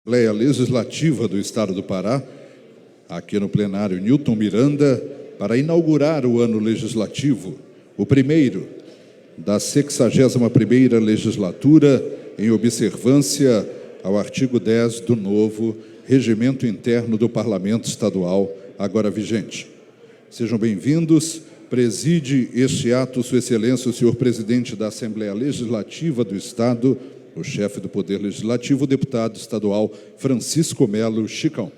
Assembleia Legislativa do Estado do Pará, aqui no plenário Newton Miranda, para inaugurar o ano legislativo, o primeiro da 61ª legislatura, em observância ao artigo 10 do novo Regimento Interno do Parlamento Estadual, agora vigente. Sejam bem-vindos. Preside este ato Sua Excelência, o senhor presidente da Assembleia Legislativa do Estado, o chefe do Poder Legislativo, o deputado estadual Francisco Melo Chicão.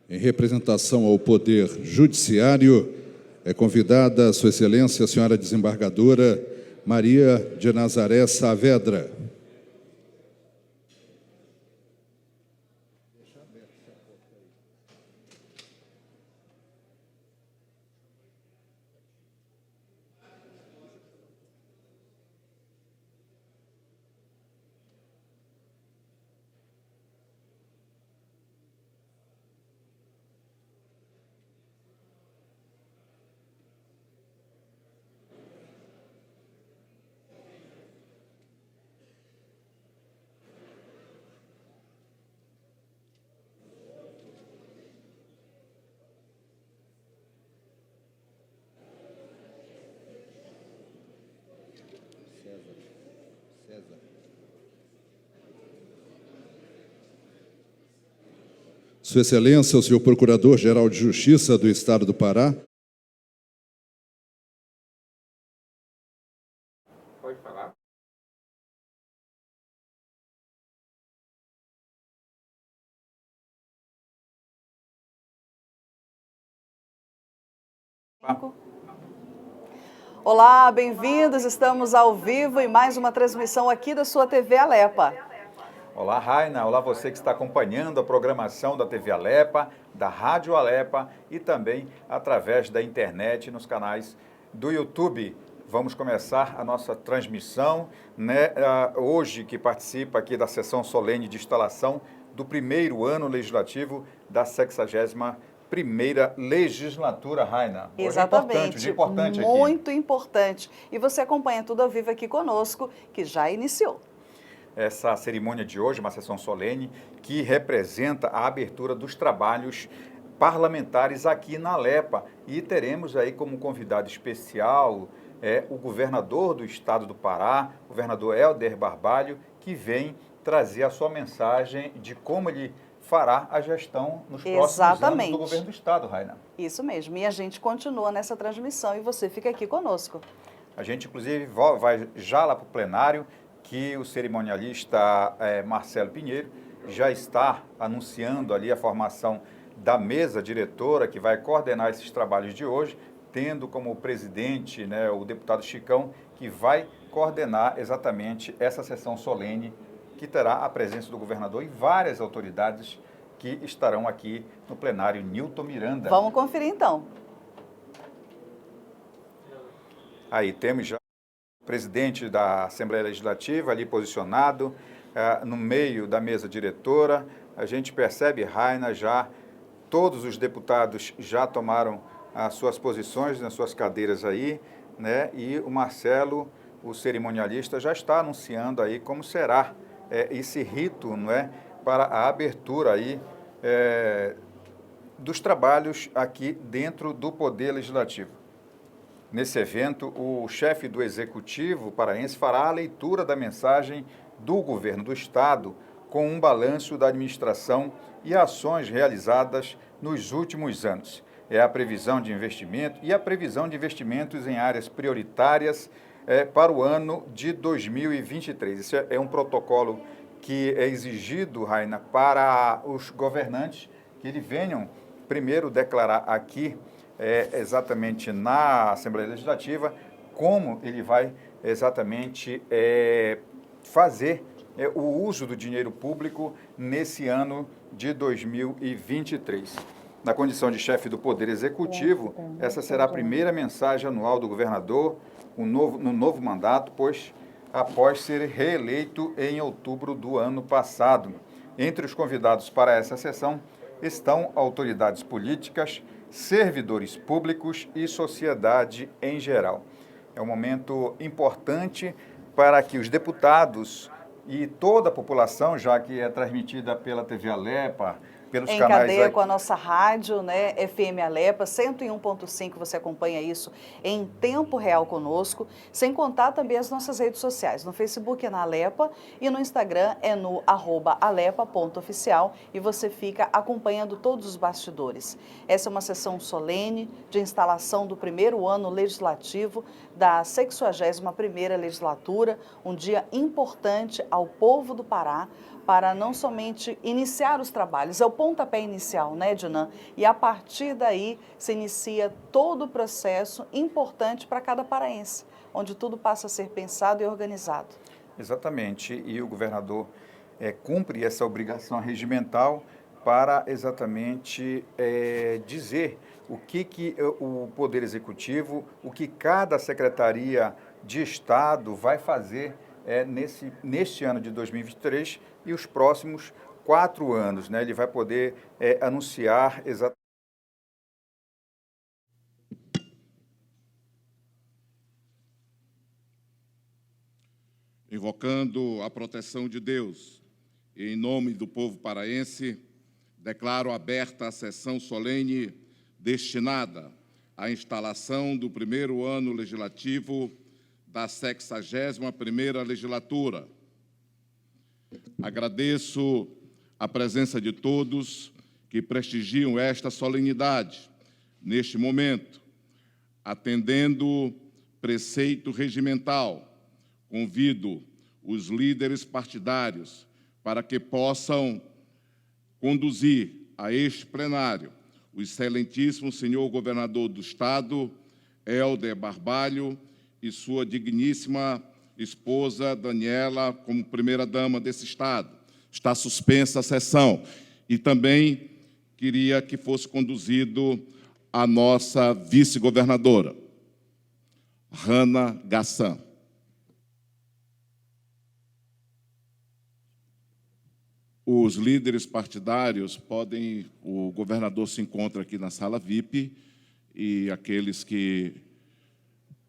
Em representação ao Poder Judiciário, é convidada Sua Excelência, a senhora desembargadora Maria de Nazaré Saavedra. Sua Excelência, o senhor Procurador-Geral de Justiça do Estado do Pará. Pode falar. Olá, bem-vindos. Estamos ao vivo em mais uma transmissão aqui da sua TV Alepa. Olá, Raina. Olá, você que está acompanhando a programação da TV Alepa, da Rádio Alepa e também através da internet nos canais do YouTube. Vamos começar a nossa transmissão, né? Hoje, que participa aqui da sessão solene de instalação do primeiro ano legislativo da 61ª legislatura, Raina. Hoje Exatamente. É importante, um dia importante aqui. Muito importante. E você acompanha tudo ao vivo aqui conosco, que já iniciou. Essa cerimônia de hoje, uma sessão solene, que representa a abertura dos trabalhos parlamentares aqui na Alepa. E teremos aí como convidado especial o governador do estado do Pará, o governador Helder Barbalho, que vem trazer a sua mensagem de como ele fará a gestão nos próximos anos do governo do estado, Raina. Isso mesmo. E a gente continua nessa transmissão e você fica aqui conosco. A gente, inclusive, vai já lá para o plenário, que o cerimonialista Marcelo Pinheiro já está anunciando ali a formação da mesa diretora que vai coordenar esses trabalhos de hoje, tendo como presidente, né, o deputado Chicão, que vai coordenar exatamente essa sessão solene, que terá a presença do governador e várias autoridades que estarão aqui no plenário Newton Miranda. Vamos conferir então. Aí temos já o presidente da Assembleia Legislativa ali posicionado, no meio da mesa diretora. A gente percebe, Raina, já todos os deputados já tomaram as suas posições nas suas cadeiras aí, né? E o Marcelo, o cerimonialista, já está anunciando aí como será esse rito, não é, para a abertura aí dos trabalhos aqui dentro do Poder Legislativo. Nesse evento, o chefe do Executivo paraense fará a leitura da mensagem do Governo do Estado com um balanço da administração e ações realizadas nos últimos anos. É a previsão de investimento e a previsão de investimentos em áreas prioritárias para o ano de 2023. Esse é um protocolo que é exigido, Raina, para os governantes que eles venham primeiro declarar aqui, exatamente na Assembleia Legislativa, como ele vai exatamente fazer o uso do dinheiro público nesse ano de 2023. Na condição de chefe do Poder Executivo, essa será a primeira mensagem anual do governador no novo mandato, pois após ser reeleito em outubro do ano passado. Entre os convidados para essa sessão estão autoridades políticas, servidores públicos e sociedade em geral. É um momento importante para que os deputados e toda a população, já que é transmitida pela TV Alepa, pelos em canais... cadeia com a nossa rádio, né, FM Alepa, 101.5, você acompanha isso em tempo real conosco, sem contar também as nossas redes sociais. No Facebook é na Alepa e no Instagram é no @alepa.oficial e você fica acompanhando todos os bastidores. Essa é uma sessão solene de instalação do primeiro ano legislativo da 61ª legislatura, um dia importante ao povo do Pará, para não somente iniciar os trabalhos, é o pontapé inicial, né, Dinan? E a partir daí se inicia todo o processo importante para cada paraense, onde tudo passa a ser pensado e organizado. Exatamente, e o governador cumpre essa obrigação regimental para exatamente dizer o que o Poder Executivo, o que cada Secretaria de Estado vai fazer neste ano de 2023 e os próximos 4 anos, né? Ele vai poder anunciar exatamente. Invocando a proteção de Deus, e em nome do povo paraense, declaro aberta a sessão solene destinada à instalação do primeiro ano legislativo da 61ª legislatura. Agradeço a presença de todos que prestigiam esta solenidade neste momento, atendendo preceito regimental. Convido os líderes partidários para que possam conduzir a este plenário o excelentíssimo senhor governador do Estado, Helder Barbalho, e sua digníssima esposa, Daniela, como primeira-dama desse Estado. Está suspensa a sessão. E também queria que fosse conduzido a nossa vice-governadora, Rana Gassan. Os líderes partidários podem... O governador se encontra aqui na sala VIP e aqueles que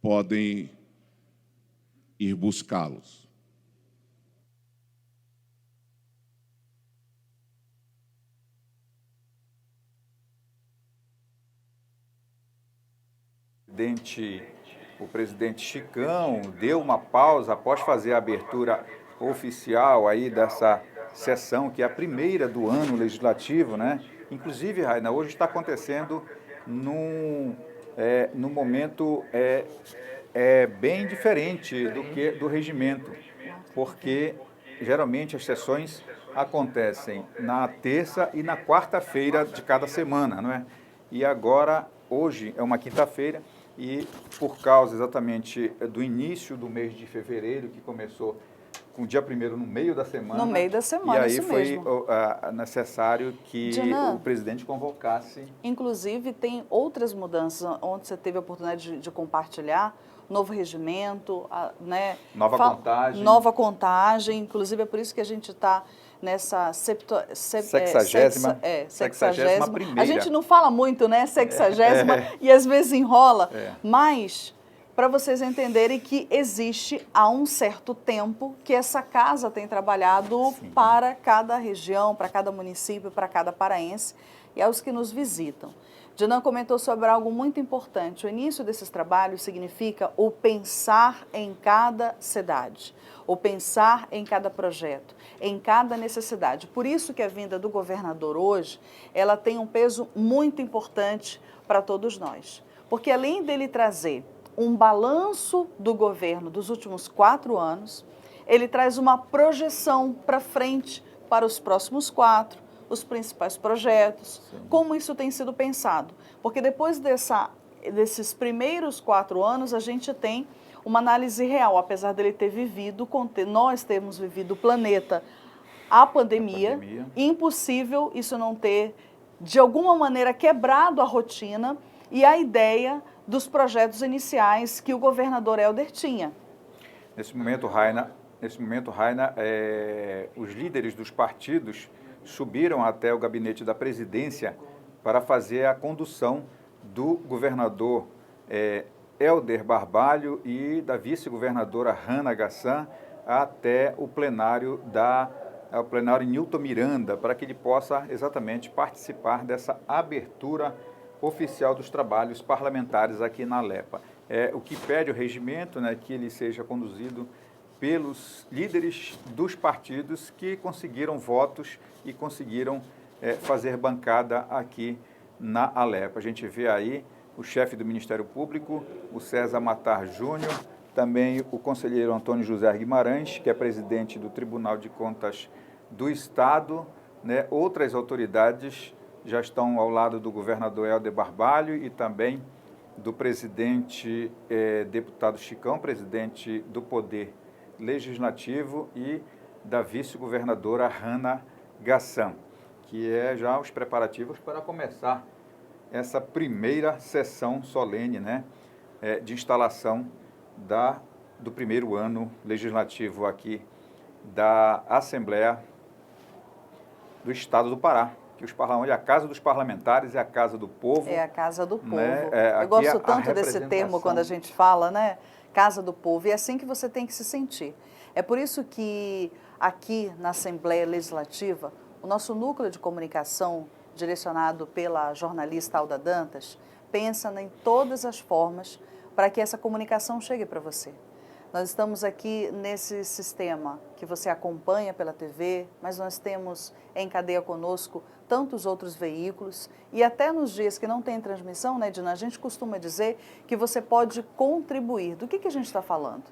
podem ir buscá-los. O presidente Chicão deu uma pausa após fazer a abertura oficial aí dessa sessão, que é a primeira do ano legislativo, né? Inclusive, Raina, hoje está acontecendo num momento bem diferente do regimento, porque geralmente as sessões acontecem na terça e na quarta-feira de cada semana, não é? E agora, hoje é uma quinta-feira, e por causa exatamente do início do mês de fevereiro, que começou com o dia 1º no meio da semana. No meio da semana, isso mesmo. E aí foi necessário que Dinan, o presidente convocasse. Inclusive, tem outras mudanças, onde você teve a oportunidade de compartilhar. novo regimento, né? Nova contagem, inclusive é por isso que a gente está nessa 60ª primeira. A gente não fala muito, né? 60ª e às vezes enrola, mas para vocês entenderem que existe há um certo tempo que essa casa tem trabalhado para cada região, para cada município, para cada paraense e aos que nos visitam. Dinan comentou sobre algo muito importante. O início desses trabalhos significa o pensar em cada cidade, o pensar em cada projeto, em cada necessidade. Por isso que a vinda do governador hoje, ela tem um peso muito importante para todos nós. Porque além dele trazer um balanço do governo dos últimos 4 anos, ele traz uma projeção para frente para os próximos 4, os principais projetos, como isso tem sido pensado. Porque depois desses primeiros 4 anos, a gente tem uma análise real, apesar dele ter vivido, nós temos vivido o planeta, a pandemia, impossível isso não ter, de alguma maneira, quebrado a rotina e a ideia dos projetos iniciais que o governador Helder tinha. Nesse momento, Raina, os líderes dos partidos subiram até o gabinete da presidência para fazer a condução do governador Helder Barbalho e da vice-governadora Hanna Gassan até o plenário Newton Miranda, para que ele possa exatamente participar dessa abertura oficial dos trabalhos parlamentares aqui na Alepa. O que pede o regimento, né, que ele seja conduzido pelos líderes dos partidos que conseguiram votos e conseguiram fazer bancada aqui na Alepa. A gente vê aí o chefe do Ministério Público, o César Matar Júnior, também o conselheiro Antônio José Guimarães, que é presidente do Tribunal de Contas do Estado, né? Outras autoridades já estão ao lado do governador Helder Barbalho e também do presidente deputado Chicão, presidente do Poder Legislativo, e da vice-governadora Hanna Gassan, que já os preparativos para começar essa primeira sessão solene, né, de instalação do primeiro ano legislativo aqui da Assembleia do Estado do Pará, que a Casa dos Parlamentares é a Casa do Povo. É a Casa do Povo. Né? Eu gosto tanto desse termo quando a gente fala, né? Casa do Povo. E é assim que você tem que se sentir. É por isso que aqui na Assembleia Legislativa, o nosso núcleo de comunicação, direcionado pela jornalista Alda Dantas, pensa em todas as formas para que essa comunicação chegue para você. Nós estamos aqui nesse sistema que você acompanha pela TV, mas nós temos em cadeia conosco tantos outros veículos e até nos dias que não tem transmissão, né, Dina, a gente costuma dizer que você pode contribuir. Do que a gente está falando?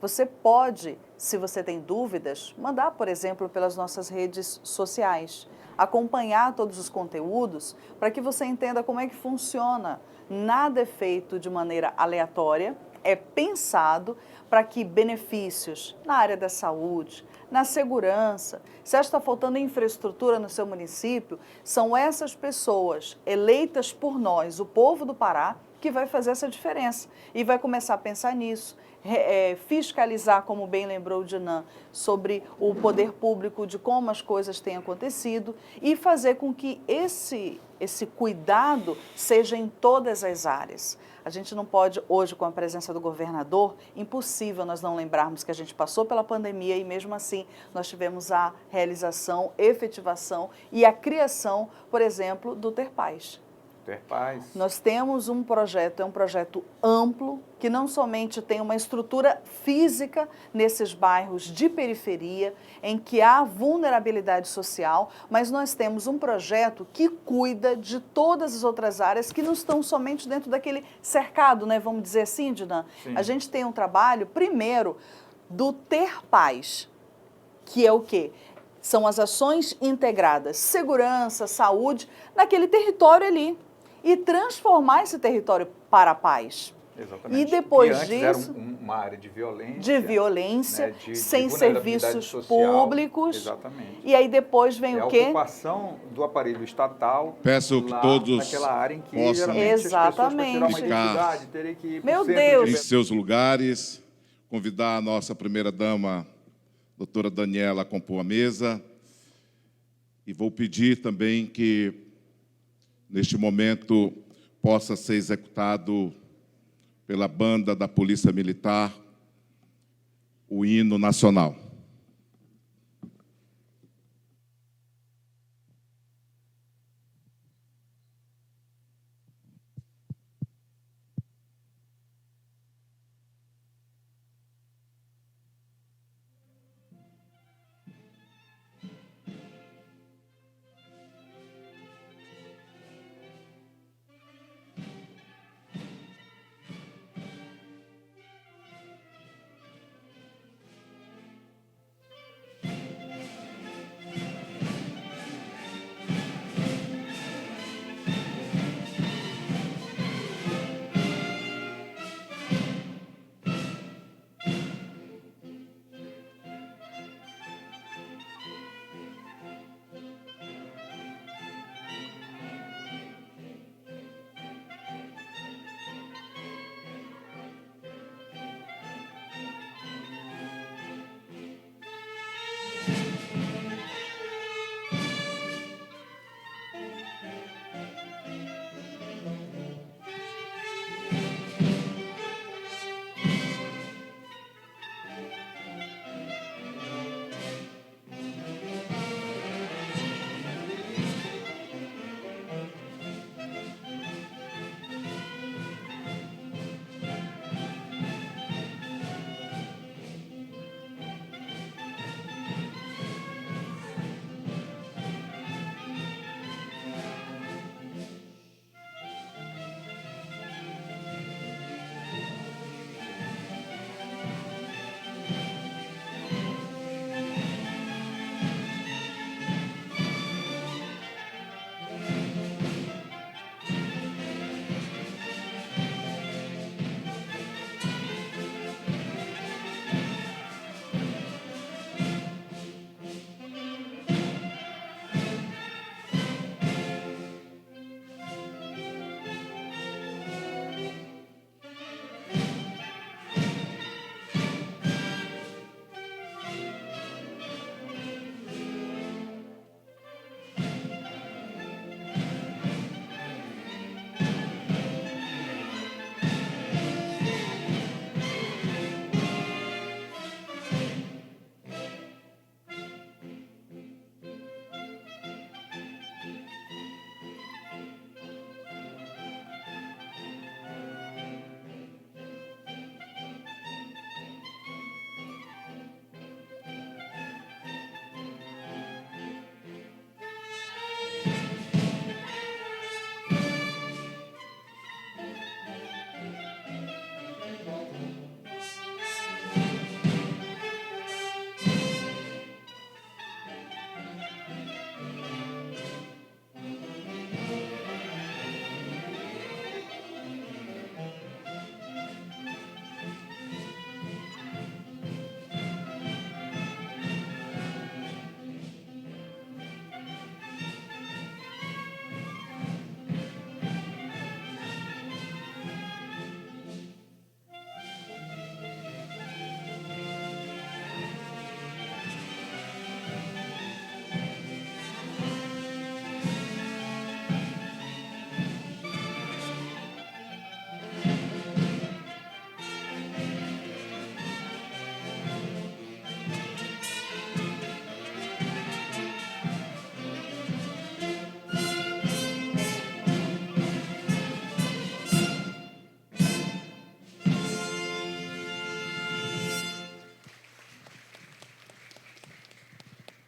Você pode, se você tem dúvidas, mandar, por exemplo, pelas nossas redes sociais, acompanhar todos os conteúdos para que você entenda como é que funciona. Nada é feito de maneira aleatória, é pensado para que benefícios na área da saúde, na segurança, se está faltando infraestrutura no seu município, são essas pessoas eleitas por nós, o povo do Pará, que vai fazer essa diferença e vai começar a pensar nisso. Fiscalizar, como bem lembrou o Dinan, sobre o poder público, de como as coisas têm acontecido e fazer com que esse cuidado seja em todas as áreas. A gente não pode, hoje, com a presença do governador, impossível nós não lembrarmos que a gente passou pela pandemia e mesmo assim nós tivemos a realização, efetivação e a criação, por exemplo, do Ter Paz. Ter Paz. Nós temos um projeto, é um projeto amplo, que não somente tem uma estrutura física nesses bairros de periferia, em que há vulnerabilidade social, mas nós temos um projeto que cuida de todas as outras áreas que não estão somente dentro daquele cercado, né? Vamos dizer assim, Dinan? A gente tem um trabalho, primeiro, do Ter Paz, que é o quê? São as ações integradas, segurança, saúde, naquele território ali. E transformar esse território para a paz. Exatamente. E depois antes disso... era uma área de violência. De violência, né, de sem vulnerabilidade serviços social. públicos. Exatamente. E aí depois vem É o quê? a ocupação do aparelho estatal. Peço que lá todos naquela área em que possam geralmente as pessoas, para tirar uma ficar identidade, terem que ir para Meu o centro Deus. em de... seus lugares, convidar a nossa primeira-dama, doutora Daniela, a compor a mesa, e vou pedir também que, neste momento, possa ser executado pela banda da Polícia Militar o hino nacional.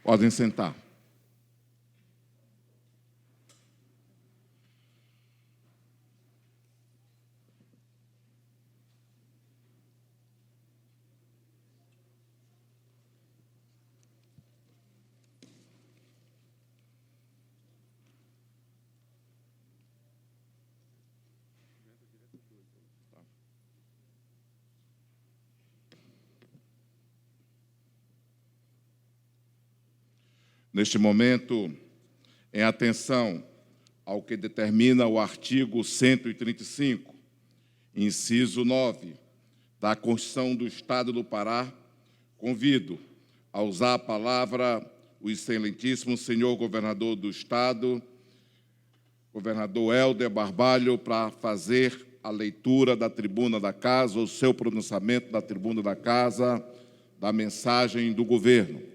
Podem sentar. Neste momento, em atenção ao que determina o artigo 135, inciso 9, da Constituição do Estado do Pará, convido a usar a palavra o excelentíssimo senhor governador do Estado, governador Helder Barbalho, para fazer a leitura da tribuna da Casa, o seu pronunciamento da tribuna da Casa, da mensagem do governo.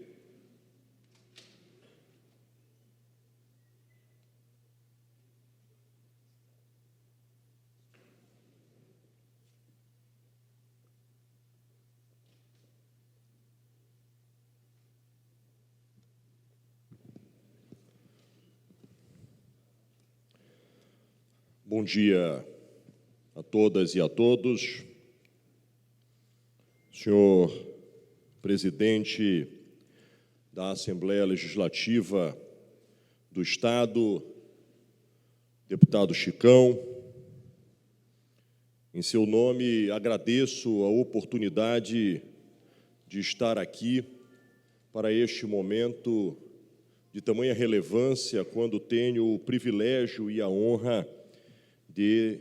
Bom dia a todas e a todos. Senhor presidente da Assembleia Legislativa do Estado, deputado Chicão, em seu nome agradeço a oportunidade de estar aqui para este momento de tamanha relevância, quando tenho o privilégio e a honra de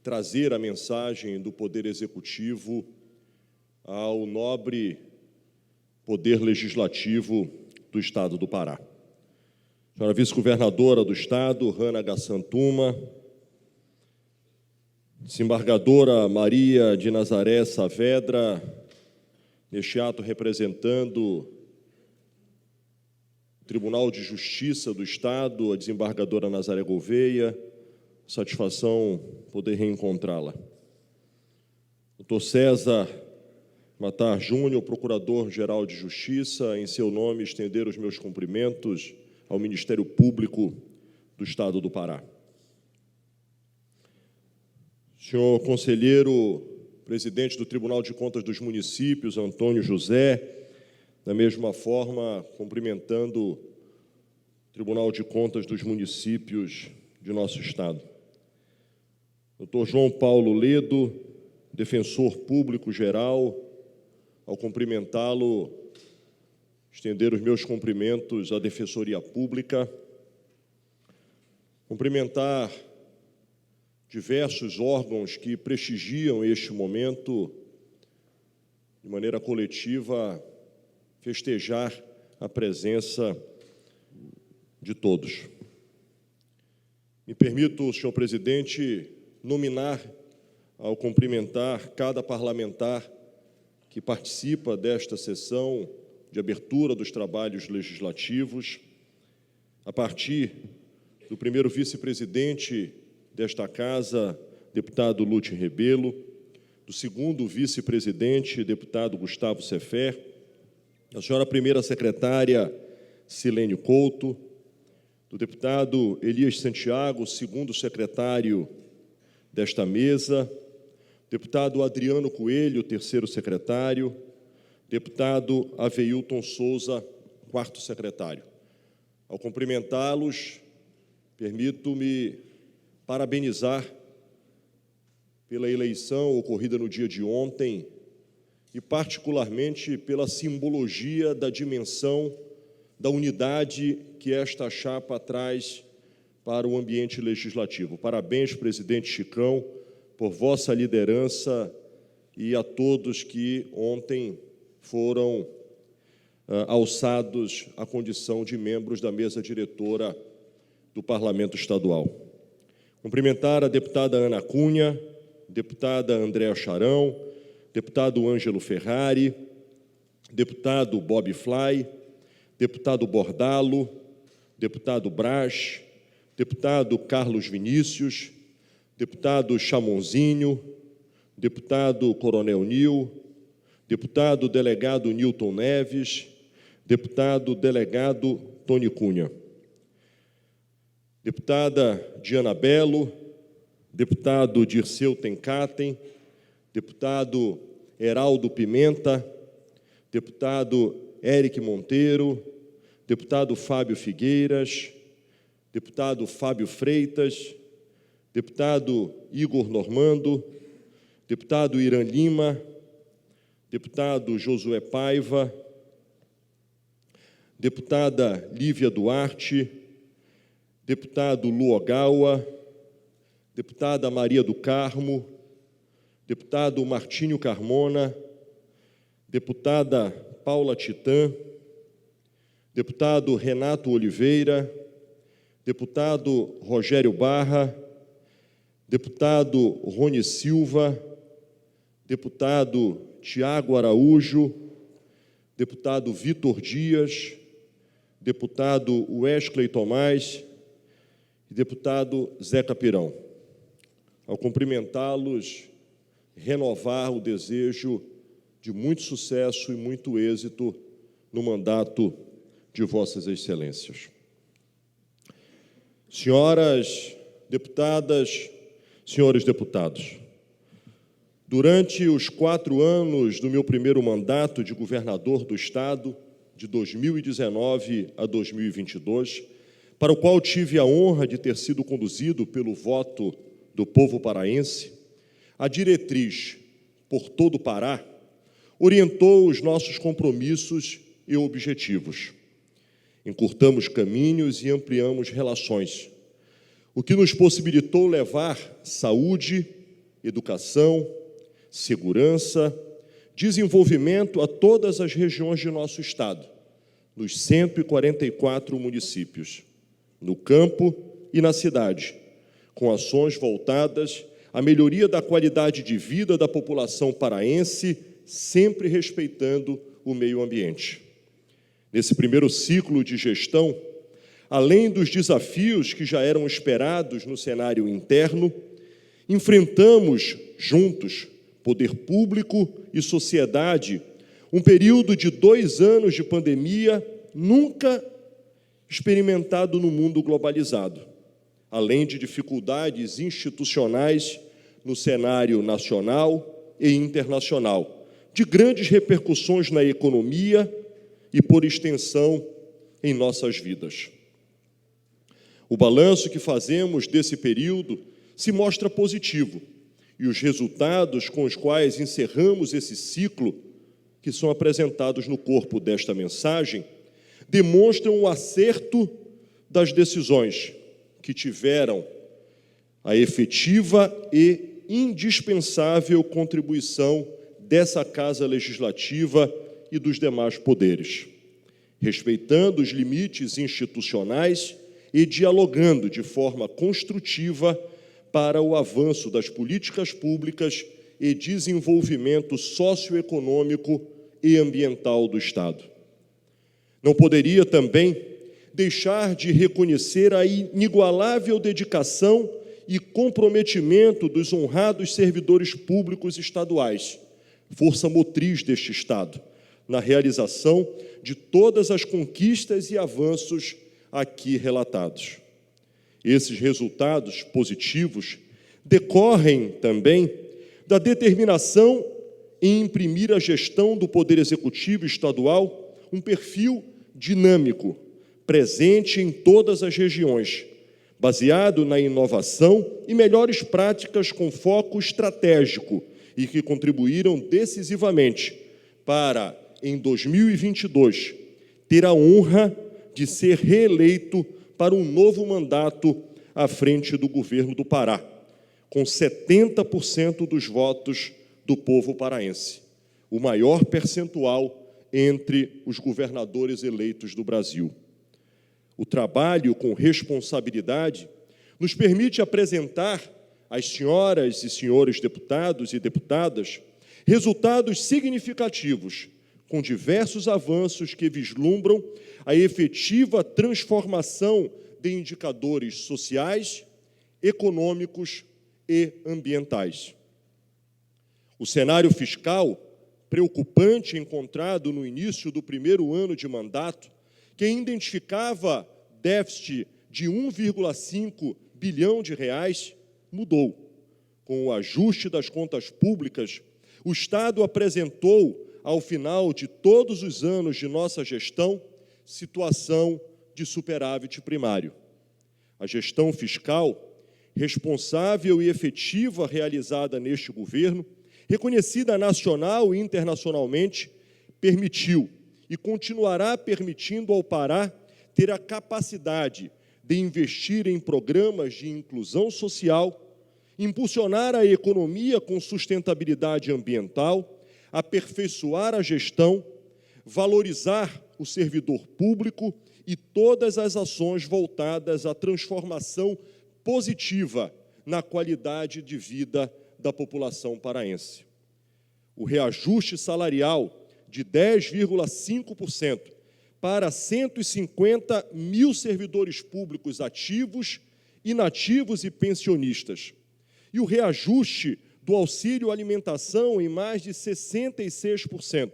trazer a mensagem do Poder Executivo ao nobre Poder Legislativo do Estado do Pará. Senhora Vice-Governadora do Estado, Hannah Gassantuma, Desembargadora Maria de Nazaré Saavedra, neste ato representando o Tribunal de Justiça do Estado, a Desembargadora Nazaré Gouveia, satisfação poder reencontrá-la. Dr. César Matar Júnior, Procurador-Geral de Justiça, em seu nome estender os meus cumprimentos ao Ministério Público do Estado do Pará. Senhor Conselheiro, Presidente do Tribunal de Contas dos Municípios, Antônio José, da mesma forma, cumprimentando o Tribunal de Contas dos Municípios de nosso Estado. Dr. João Paulo Ledo, defensor público geral, ao cumprimentá-lo, estender os meus cumprimentos à Defensoria Pública, cumprimentar diversos órgãos que prestigiam este momento, de maneira coletiva, festejar a presença de todos. Me permito, senhor presidente, nominar, ao cumprimentar cada parlamentar que participa desta sessão de abertura dos trabalhos legislativos, a partir do primeiro vice-presidente desta Casa, deputado Lute Rebelo, do segundo vice-presidente, deputado Gustavo Sefer, da senhora primeira secretária Silene Couto, do deputado Elias Santiago, segundo secretário desta mesa, deputado Adriano Coelho, terceiro secretário, deputado Aveilton Souza, quarto secretário. Ao cumprimentá-los, permito-me parabenizar pela eleição ocorrida no dia de ontem e, particularmente, pela simbologia da dimensão da unidade que esta chapa traz para o ambiente legislativo. Parabéns, presidente Chicão, por vossa liderança e a todos que ontem foram alçados à condição de membros da mesa diretora do Parlamento Estadual. Cumprimentar a deputada Ana Cunha, deputada Andréa Charão, deputado Ângelo Ferrari, deputado Bob Fly, deputado Bordalo, deputado Brás, deputado Carlos Vinícius, deputado Chamonzinho, deputado Coronel Nil, deputado delegado Nilton Neves, deputado delegado Tony Cunha, deputada Diana Belo, deputado Dirceu Tencaten, deputado Heraldo Pimenta, deputado Eric Monteiro, deputado Fábio Figueiras, deputado Fábio Freitas, deputado Igor Normando, deputado Irã Lima, deputado Josué Paiva, deputada Lívia Duarte, deputado Lu Ogawa, deputada Maria do Carmo, deputado Martínio Carmona, deputada Paula Titã, deputado Renato Oliveira, deputado Rogério Barra, deputado Rony Silva, deputado Tiago Araújo, deputado Vitor Dias, deputado Wesley Tomás e deputado Zeca Pirão. Ao cumprimentá-los, renovar o desejo de muito sucesso e muito êxito no mandato de Vossas Excelências. Senhoras deputadas, senhores deputados, durante os 4 anos do meu primeiro mandato de governador do Estado, de 2019 a 2022, para o qual tive a honra de ter sido conduzido pelo voto do povo paraense, a diretriz Por Todo o Pará orientou os nossos compromissos e objetivos. Encurtamos caminhos e ampliamos relações, o que nos possibilitou levar saúde, educação, segurança, desenvolvimento a todas as regiões de nosso Estado, nos 144 municípios, no campo e na cidade, com ações voltadas à melhoria da qualidade de vida da população paraense, sempre respeitando o meio ambiente. Nesse primeiro ciclo de gestão, além dos desafios que já eram esperados no cenário interno, enfrentamos juntos, poder público e sociedade, um período de 2 anos de pandemia nunca experimentado no mundo globalizado, além de dificuldades institucionais no cenário nacional e internacional, de grandes repercussões na economia e, por extensão, em nossas vidas. O balanço que fazemos desse período se mostra positivo, e os resultados com os quais encerramos esse ciclo, que são apresentados no corpo desta mensagem, demonstram o acerto das decisões que tiveram a efetiva e indispensável contribuição dessa Casa Legislativa e dos demais poderes, respeitando os limites institucionais e dialogando de forma construtiva para o avanço das políticas públicas e desenvolvimento socioeconômico e ambiental do Estado. Não poderia também deixar de reconhecer a inigualável dedicação e comprometimento dos honrados servidores públicos estaduais, força motriz deste Estado, na realização de todas as conquistas e avanços aqui relatados. Esses resultados positivos decorrem também da determinação em imprimir à gestão do Poder Executivo Estadual um perfil dinâmico, presente em todas as regiões, baseado na inovação e melhores práticas com foco estratégico e que contribuíram decisivamente para, em 2022, ter a honra de ser reeleito para um novo mandato à frente do governo do Pará, com 70% dos votos do povo paraense, o maior percentual entre os governadores eleitos do Brasil. O trabalho com responsabilidade nos permite apresentar às senhoras e senhores deputados e deputadas resultados significativos, com diversos avanços que vislumbram a efetiva transformação de indicadores sociais, econômicos e ambientais. O cenário fiscal preocupante encontrado no início do primeiro ano de mandato, que identificava déficit de 1,5 bilhão de reais, mudou. Com o ajuste das contas públicas, o Estado apresentou, ao final de todos os anos de nossa gestão, situação de superávit primário. A gestão fiscal, responsável e efetiva realizada neste governo, reconhecida nacional e internacionalmente, permitiu e continuará permitindo ao Pará ter a capacidade de investir em programas de inclusão social, impulsionar a economia com sustentabilidade ambiental, aperfeiçoar a gestão, valorizar o servidor público e todas as ações voltadas à transformação positiva na qualidade de vida da população paraense. O reajuste salarial de 10,5% para 150 mil servidores públicos ativos, inativos e pensionistas, e o reajuste do auxílio alimentação em mais de 66%,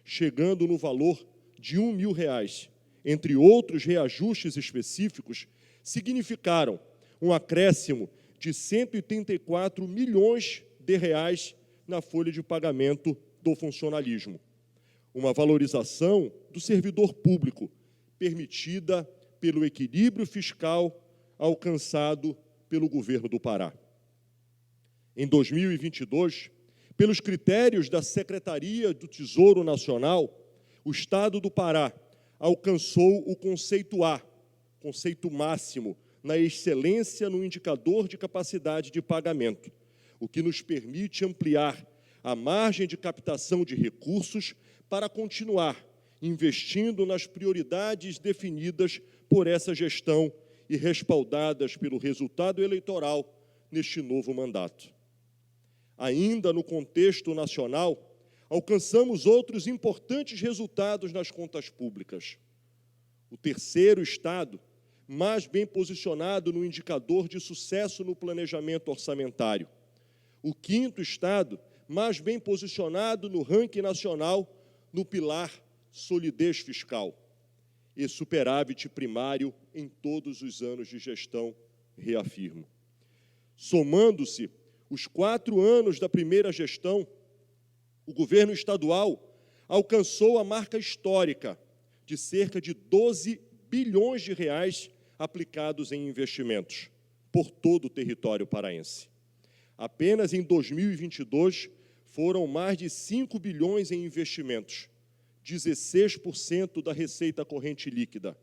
chegando no valor de R$ 1.000, entre outros reajustes específicos, significaram um acréscimo de 184 milhões de reais na folha de pagamento do funcionalismo. Uma valorização do servidor público, permitida pelo equilíbrio fiscal alcançado pelo governo do Pará. Em 2022, pelos critérios da Secretaria do Tesouro Nacional, o Estado do Pará alcançou o conceito A, conceito máximo, na excelência no indicador de capacidade de pagamento, o que nos permite ampliar a margem de captação de recursos para continuar investindo nas prioridades definidas por essa gestão e respaldadas pelo resultado eleitoral neste novo mandato. Ainda no contexto nacional, alcançamos outros importantes resultados nas contas públicas. O terceiro estado mais bem posicionado no indicador de sucesso no planejamento orçamentário. O quinto estado mais bem posicionado no ranking nacional no pilar solidez fiscal. E superávit primário em todos os anos de gestão, reafirmo. Somando-se os 4 anos da primeira gestão, o governo estadual alcançou a marca histórica de cerca de 12 bilhões de reais aplicados em investimentos por todo o território paraense. Apenas em 2022 foram mais de 5 bilhões em investimentos, 16% da receita corrente líquida.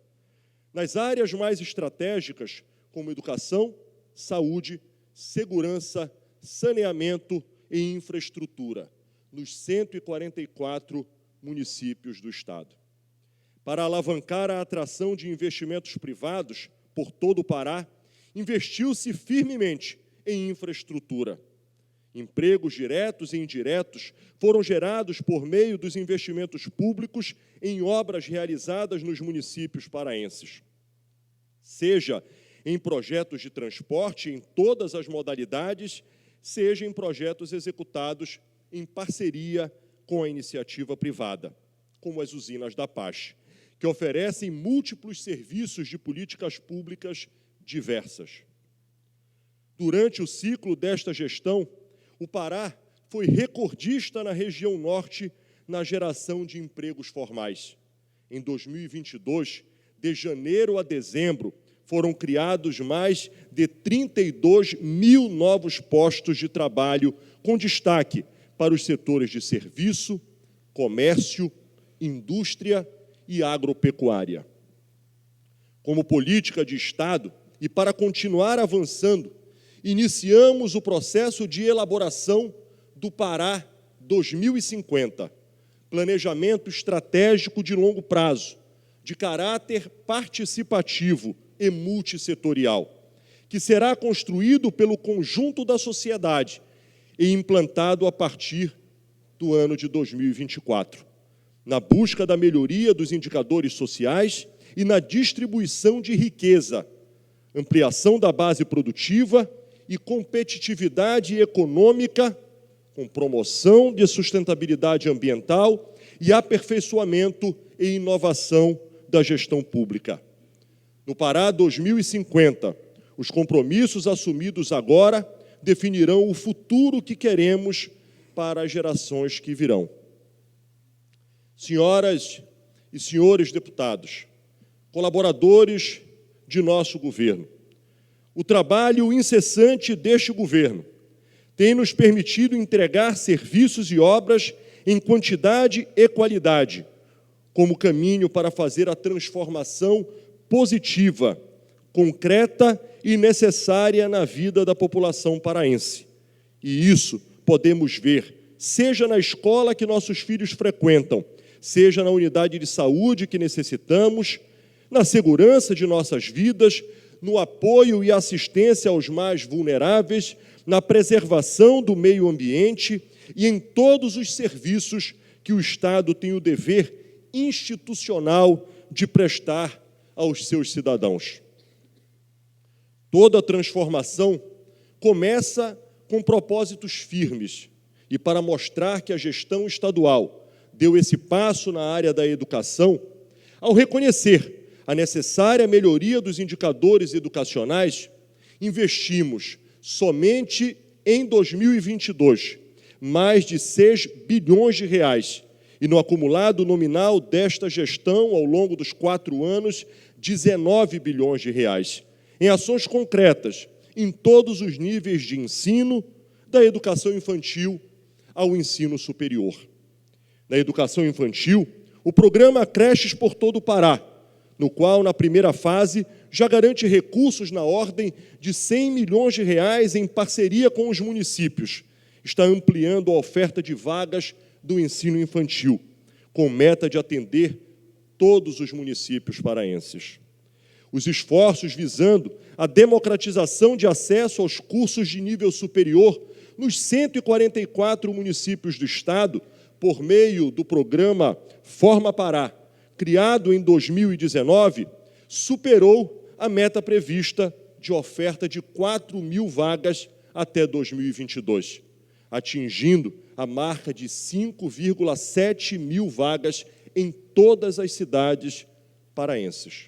Nas áreas mais estratégicas, como educação, saúde, segurança, saneamento e infraestrutura, nos 144 municípios do estado. Para alavancar a atração de investimentos privados por todo o Pará, investiu-se firmemente em infraestrutura. Empregos diretos e indiretos foram gerados por meio dos investimentos públicos em obras realizadas nos municípios paraenses. Seja em projetos de transporte em todas as modalidades, seja em projetos executados em parceria com a iniciativa privada, como as usinas da Paz, que oferecem múltiplos serviços de políticas públicas diversas. Durante o ciclo desta gestão, o Pará foi recordista na região norte na geração de empregos formais. Em 2022, de janeiro a dezembro, foram criados mais de 32 mil novos postos de trabalho, com destaque para os setores de serviço, comércio, indústria e agropecuária. Como política de Estado, e para continuar avançando, iniciamos o processo de elaboração do Pará 2050, planejamento estratégico de longo prazo, de caráter participativo e multissetorial, que será construído pelo conjunto da sociedade e implantado a partir do ano de 2024, na busca da melhoria dos indicadores sociais e na distribuição de riqueza, ampliação da base produtiva e competitividade econômica, com promoção de sustentabilidade ambiental e aperfeiçoamento e inovação da gestão pública. No Pará 2050, os compromissos assumidos agora definirão o futuro que queremos para as gerações que virão. Senhoras e senhores deputados, colaboradores de nosso governo, o trabalho incessante deste governo tem nos permitido entregar serviços e obras em quantidade e qualidade, como caminho para fazer a transformação positiva, concreta e necessária na vida da população paraense. E isso podemos ver, seja na escola que nossos filhos frequentam, seja na unidade de saúde que necessitamos, na segurança de nossas vidas, no apoio e assistência aos mais vulneráveis, na preservação do meio ambiente e em todos os serviços que o Estado tem o dever institucional de prestar aos seus cidadãos. Toda transformação começa com propósitos firmes e para mostrar que a gestão estadual deu esse passo na área da educação, ao reconhecer a necessária melhoria dos indicadores educacionais, investimos somente em 2022 mais de 6 bilhões de reais e no acumulado nominal desta gestão ao longo dos 4 anos, 19 bilhões de reais, em ações concretas em todos os níveis de ensino, da educação infantil ao ensino superior. Na educação infantil, o programa Creches por Todo o Pará, no qual, na primeira fase, já garante recursos na ordem de 100 milhões de reais em parceria com os municípios, está ampliando a oferta de vagas do ensino infantil, com meta de atender todos os municípios paraenses. Os esforços visando a democratização de acesso aos cursos de nível superior nos 144 municípios do Estado, por meio do programa Forma Pará, criado em 2019, superou a meta prevista de oferta de 4 mil vagas até 2022, atingindo a marca de 5,7 mil vagas em todas as cidades paraenses.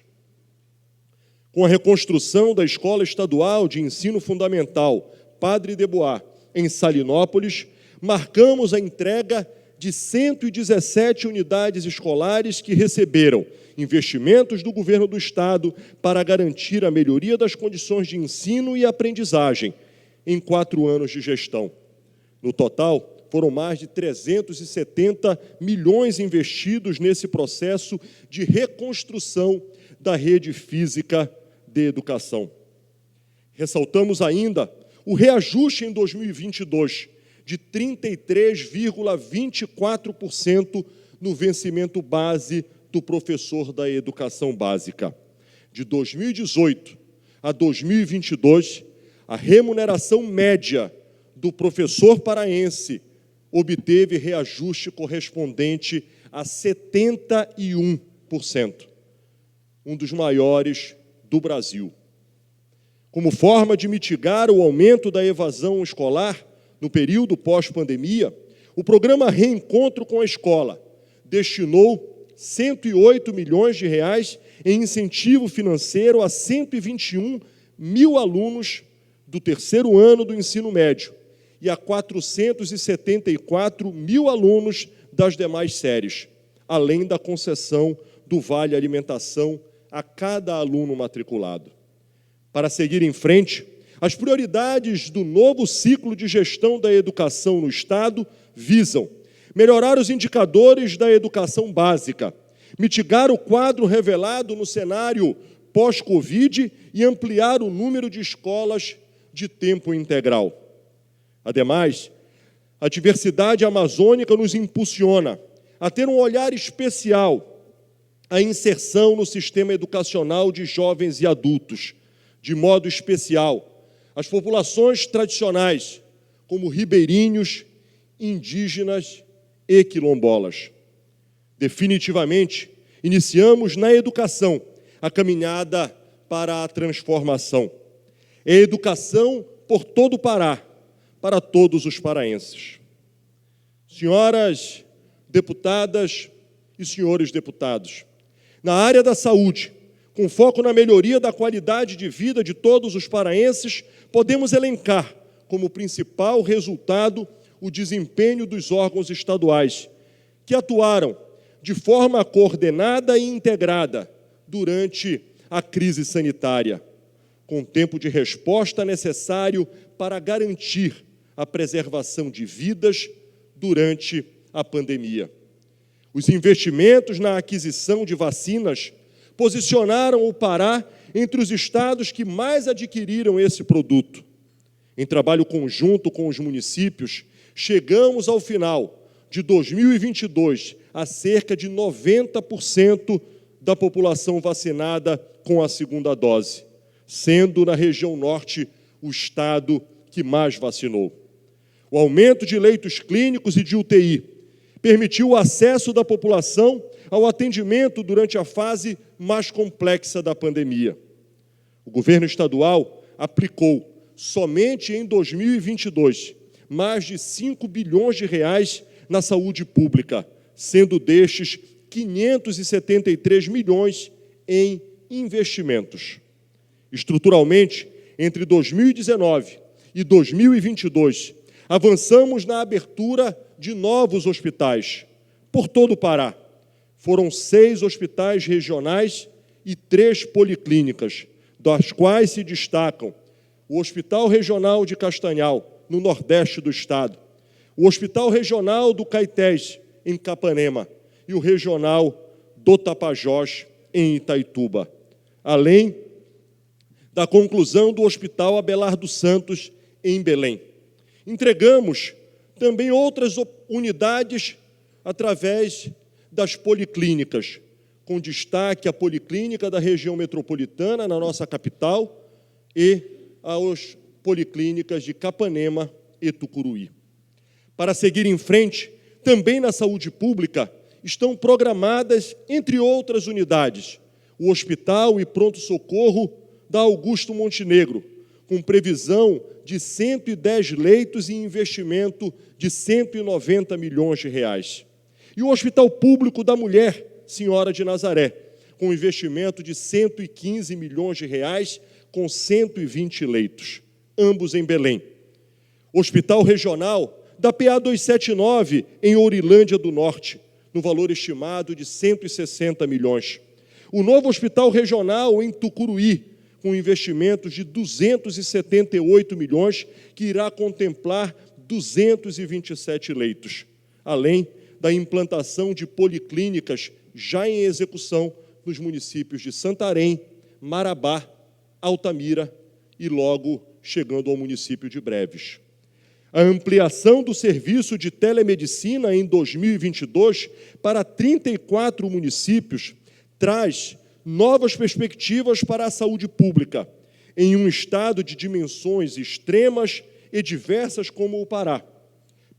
Com a reconstrução da Escola Estadual de Ensino Fundamental Padre Deboá, em Salinópolis, marcamos a entrega de 117 unidades escolares que receberam investimentos do governo do Estado para garantir a melhoria das condições de ensino e aprendizagem em 4 anos de gestão. No total, foram mais de 370 milhões investidos nesse processo de reconstrução da rede física de educação. Ressaltamos ainda o reajuste em 2022 de 33,24% no vencimento base do professor da educação básica. De 2018 a 2022, a remuneração média do professor paraense obteve reajuste correspondente a 71%, um dos maiores do Brasil. Como forma de mitigar o aumento da evasão escolar no período pós-pandemia, o programa Reencontro com a Escola destinou 108 milhões de reais em incentivo financeiro a 121 mil alunos do 3º ano do ensino médio e a 474 mil alunos das demais séries, além da concessão do Vale Alimentação a cada aluno matriculado. Para seguir em frente, as prioridades do novo ciclo de gestão da educação no Estado visam melhorar os indicadores da educação básica, mitigar o quadro revelado no cenário pós-Covid e ampliar o número de escolas de tempo integral. Ademais, a diversidade amazônica nos impulsiona a ter um olhar especial à inserção no sistema educacional de jovens e adultos, de modo especial as populações tradicionais, como ribeirinhos, indígenas e quilombolas. Definitivamente, iniciamos na educação a caminhada para a transformação. É educação por todo o Pará, para todos os paraenses. Senhoras deputadas e senhores deputados, na área da saúde, com foco na melhoria da qualidade de vida de todos os paraenses, podemos elencar como principal resultado o desempenho dos órgãos estaduais, que atuaram de forma coordenada e integrada durante a crise sanitária, com tempo de resposta necessário para garantir a preservação de vidas durante a pandemia. Os investimentos na aquisição de vacinas posicionaram o Pará entre os estados que mais adquiriram esse produto. Em trabalho conjunto com os municípios, chegamos ao final de 2022 a cerca de 90% da população vacinada com a segunda dose, sendo na região norte o estado que mais vacinou. O aumento de leitos clínicos e de UTI permitiu o acesso da população ao atendimento durante a fase mais complexa da pandemia. O governo estadual aplicou, somente em 2022, mais de 5 bilhões de reais na saúde pública, sendo destes 573 milhões em investimentos. Estruturalmente, entre 2019 e 2022, avançamos na abertura de novos hospitais por todo o Pará. Foram 6 hospitais regionais e 3 policlínicas, das quais se destacam o Hospital Regional de Castanhal, no nordeste do estado, o Hospital Regional do Caetés, em Capanema, e o Regional do Tapajós, em Itaituba, além da conclusão do Hospital Abelardo Santos, em Belém. Entregamos também outras unidades através das policlínicas, com destaque à Policlínica da região metropolitana, na nossa capital, e às policlínicas de Capanema e Tucuruí. Para seguir em frente, também na saúde pública, estão programadas, entre outras unidades, o Hospital e Pronto-Socorro da Augusto Montenegro, com previsão de 110 leitos e investimento de 190 milhões de reais. E o Hospital Público da Mulher, Senhora de Nazaré, com investimento de 115 milhões de reais, com 120 leitos, ambos em Belém. Hospital Regional da PA 279, em Ourilândia do Norte, no valor estimado de 160 milhões. O novo Hospital Regional em Tucuruí, com investimentos de 278 milhões, que irá contemplar 227 leitos, além da implantação de policlínicas já em execução nos municípios de Santarém, Marabá, Altamira e logo chegando ao município de Breves. A ampliação do serviço de telemedicina em 2022 para 34 municípios traz novas perspectivas para a saúde pública, em um estado de dimensões extremas e diversas como o Pará.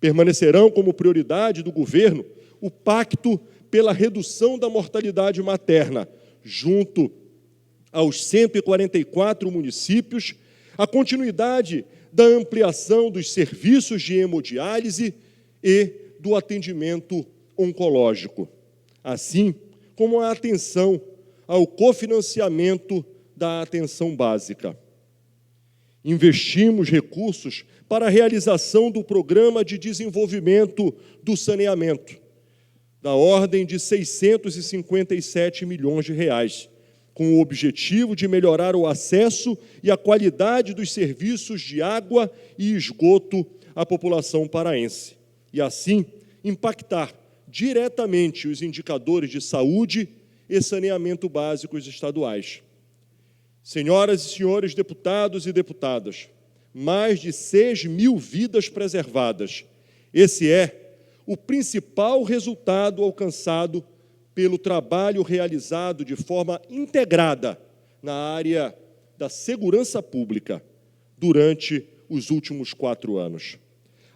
Permanecerão como prioridade do governo o pacto pela redução da mortalidade materna, junto aos 144 municípios, a continuidade da ampliação dos serviços de hemodiálise e do atendimento oncológico, assim como a atenção ao cofinanciamento da atenção básica. Investimos recursos para a realização do Programa de Desenvolvimento do Saneamento, da ordem de 657 milhões de reais, com o objetivo de melhorar o acesso e a qualidade dos serviços de água e esgoto à população paraense, e assim impactar diretamente os indicadores de saúde e saneamento básicos estaduais. Senhoras e senhores deputados e deputadas, mais de 6 mil vidas preservadas. Esse é o principal resultado alcançado pelo trabalho realizado de forma integrada na área da segurança pública durante os últimos 4 anos.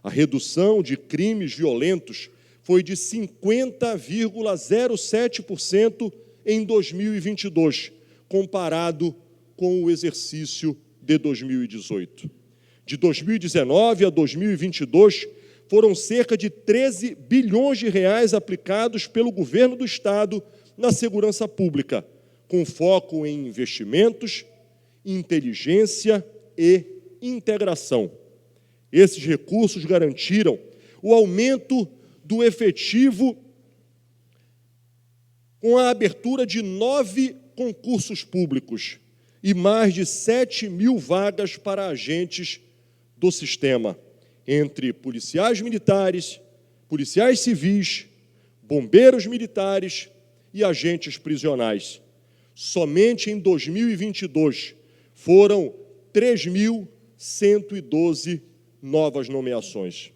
A redução de crimes violentos foi de 50,07% em 2022, comparado com o exercício de 2018. De 2019 a 2022, foram cerca de 13 bilhões de reais aplicados pelo governo do Estado na segurança pública, com foco em investimentos, inteligência e integração. Esses recursos garantiram o aumento do efetivo com a abertura de 9 concursos públicos e mais de 7 mil vagas para agentes do sistema, entre policiais militares, policiais civis, bombeiros militares e agentes prisionais. Somente em 2022 foram 3.112 novas nomeações.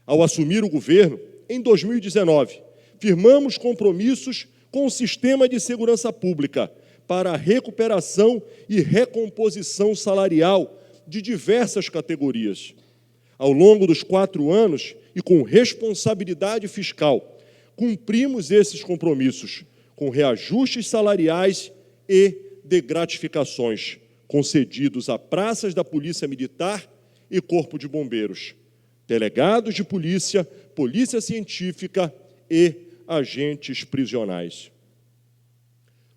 Ao assumir o governo, em 2019, firmamos compromissos com o sistema de segurança pública para a recuperação e recomposição salarial de diversas categorias. Ao longo dos 4 anos e com responsabilidade fiscal, cumprimos esses compromissos com reajustes salariais e de gratificações concedidos a praças da Polícia Militar e Corpo de Bombeiros, delegados de polícia, polícia científica e agentes prisionais.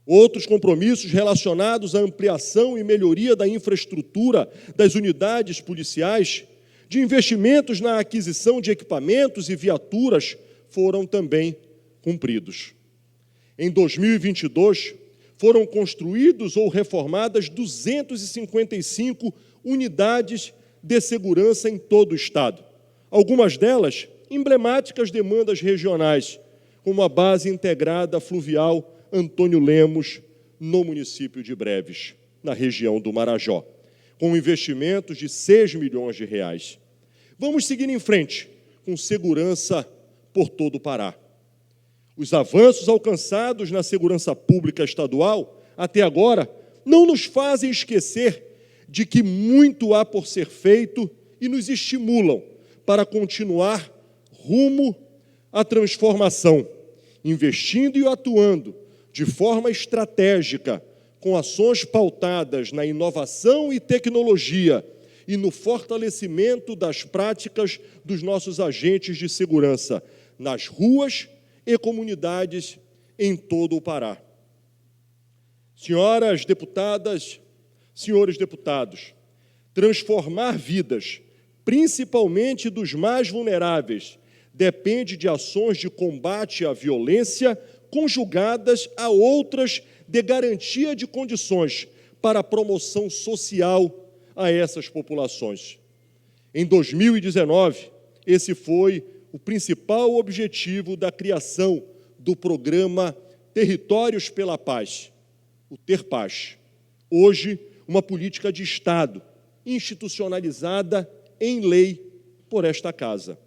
Outros compromissos relacionados à ampliação e melhoria da infraestrutura das unidades policiais, de investimentos na aquisição de equipamentos e viaturas, foram também cumpridos. Em 2022, foram construídos ou reformadas 255 unidades de segurança em todo o Estado. Algumas delas, emblemáticas demandas regionais, como a Base Integrada Fluvial Antônio Lemos, no município de Breves, na região do Marajó, com investimentos de 6 milhões de reais. Vamos seguir em frente, com segurança por todo o Pará. Os avanços alcançados na segurança pública estadual, até agora, não nos fazem esquecer de que muito há por ser feito e nos estimulam para continuar rumo à transformação, investindo e atuando de forma estratégica, com ações pautadas na inovação e tecnologia e no fortalecimento das práticas dos nossos agentes de segurança nas ruas e comunidades em todo o Pará. Senhoras deputadas, senhores deputados, transformar vidas, principalmente dos mais vulneráveis, depende de ações de combate à violência conjugadas a outras de garantia de condições para a promoção social a essas populações. Em 2019, esse foi o principal objetivo da criação do programa Territórios pela Paz, o TerPaz. Hoje, uma política de Estado, institucionalizada em lei por esta Casa.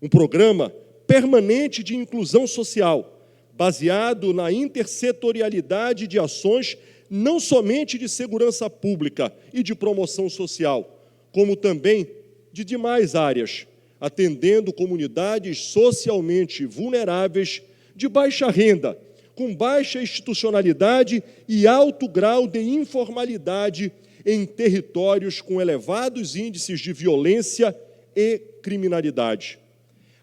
Um programa permanente de inclusão social, baseado na intersetorialidade de ações não somente de segurança pública e de promoção social, como também de demais áreas, atendendo comunidades socialmente vulneráveis de baixa renda, com baixa institucionalidade e alto grau de informalidade em territórios com elevados índices de violência e criminalidade.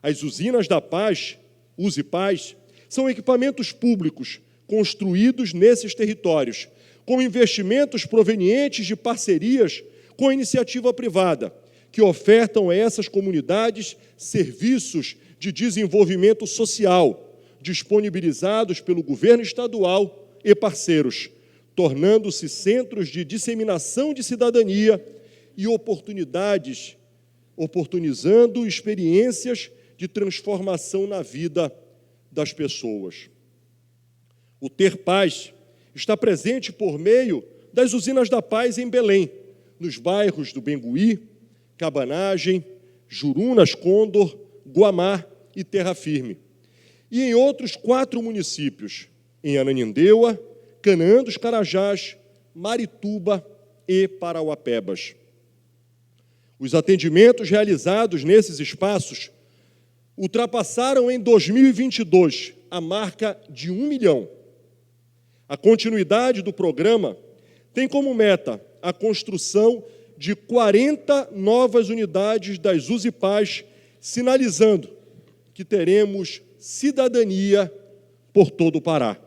As usinas da paz, Use Paz, são equipamentos públicos construídos nesses territórios, com investimentos provenientes de parcerias com a iniciativa privada, que ofertam a essas comunidades serviços de desenvolvimento social, disponibilizados pelo governo estadual e parceiros, tornando-se centros de disseminação de cidadania e oportunizando experiências de transformação na vida das pessoas. O TerPaz está presente por meio das usinas da paz em Belém, nos bairros do Bengui, Cabanagem, Jurunas Condor, Guamá e Terra Firme. E em outros 4 municípios, em Ananindeua, Canaã dos Carajás, Marituba e Parauapebas. Os atendimentos realizados nesses espaços ultrapassaram em 2022 a marca de 1 milhão. A continuidade do programa tem como meta a construção de 40 novas unidades das Use Paz, sinalizando que teremos cidadania por todo o Pará.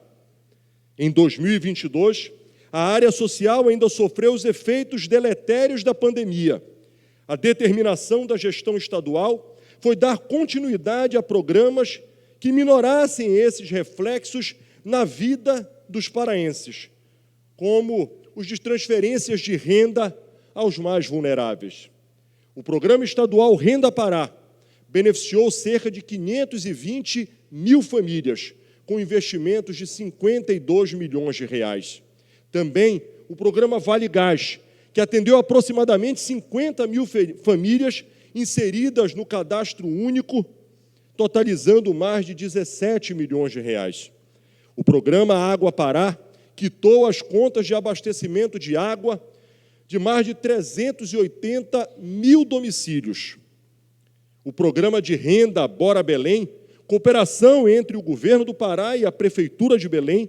Em 2022, a área social ainda sofreu os efeitos deletérios da pandemia. A determinação da gestão estadual foi dar continuidade a programas que minorassem esses reflexos na vida dos paraenses, como os de transferências de renda aos mais vulneráveis. O Programa Estadual Renda Pará beneficiou cerca de 520 mil famílias, com investimentos de 52 milhões de reais. Também o programa Vale Gás, que atendeu aproximadamente 50 mil famílias inseridas no cadastro único, totalizando mais de 17 milhões de reais. O programa Água Pará quitou as contas de abastecimento de água de mais de 380 mil domicílios. O programa de renda Bora Belém, cooperação entre o governo do Pará e a Prefeitura de Belém,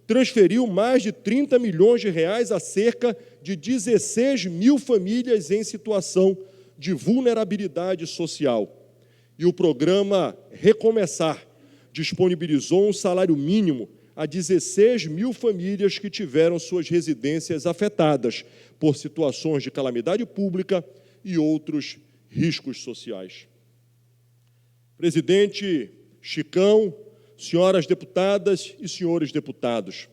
transferiu mais de 30 milhões de reais a cerca de 16 mil famílias em situação de vulnerabilidade social. E o programa Recomeçar disponibilizou um salário mínimo a 16 mil famílias que tiveram suas residências afetadas por situações de calamidade pública e outros riscos sociais. Presidente Chicão, senhoras deputadas e senhores deputados,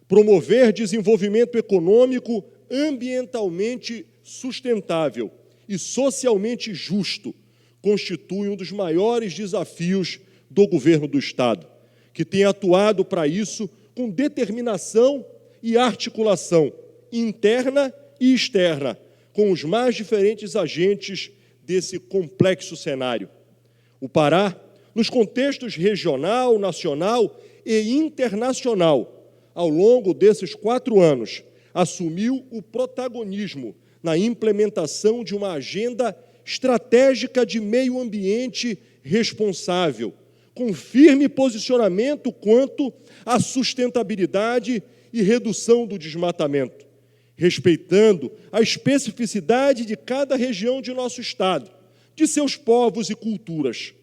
promover desenvolvimento econômico ambientalmente sustentável e socialmente justo constitui um dos maiores desafios do governo do Estado, que tem atuado para isso com determinação e articulação interna e externa com os mais diferentes agentes desse complexo cenário. O Pará, nos contextos regional, nacional e internacional, ao longo desses 4 anos, assumiu o protagonismo na implementação de uma agenda estratégica de meio ambiente responsável, com firme posicionamento quanto à sustentabilidade e redução do desmatamento, respeitando a especificidade de cada região de nosso Estado, de seus povos e culturas.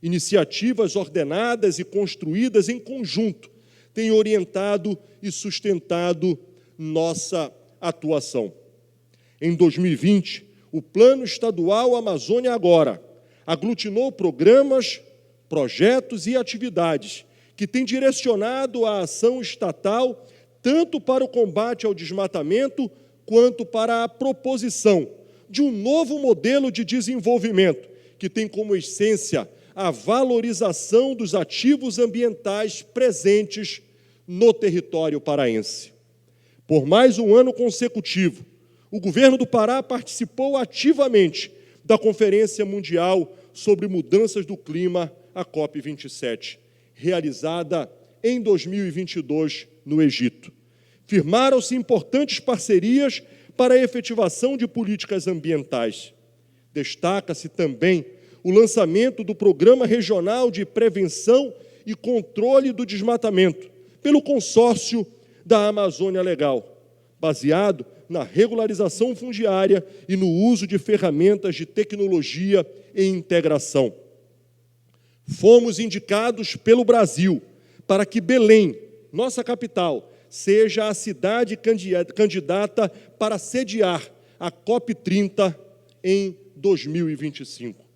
Iniciativas ordenadas e construídas em conjunto têm orientado e sustentado nossa atuação. Em 2020, o Plano Estadual Amazônia Agora aglutinou programas, projetos e atividades que têm direcionado a ação estatal tanto para o combate ao desmatamento quanto para a proposição de um novo modelo de desenvolvimento que tem como essência a valorização dos ativos ambientais presentes no território paraense. Por mais um ano consecutivo, o governo do Pará participou ativamente da Conferência Mundial sobre Mudanças do Clima, a COP27, realizada em 2022 no Egito. Firmaram-se importantes parcerias para a efetivação de políticas ambientais. Destaca-se também o lançamento do Programa Regional de Prevenção e Controle do Desmatamento, pelo Consórcio da Amazônia Legal, baseado na regularização fundiária e no uso de ferramentas de tecnologia e integração. Fomos indicados pelo Brasil para que Belém, nossa capital, seja a cidade candidata para sediar a COP30 em 2025.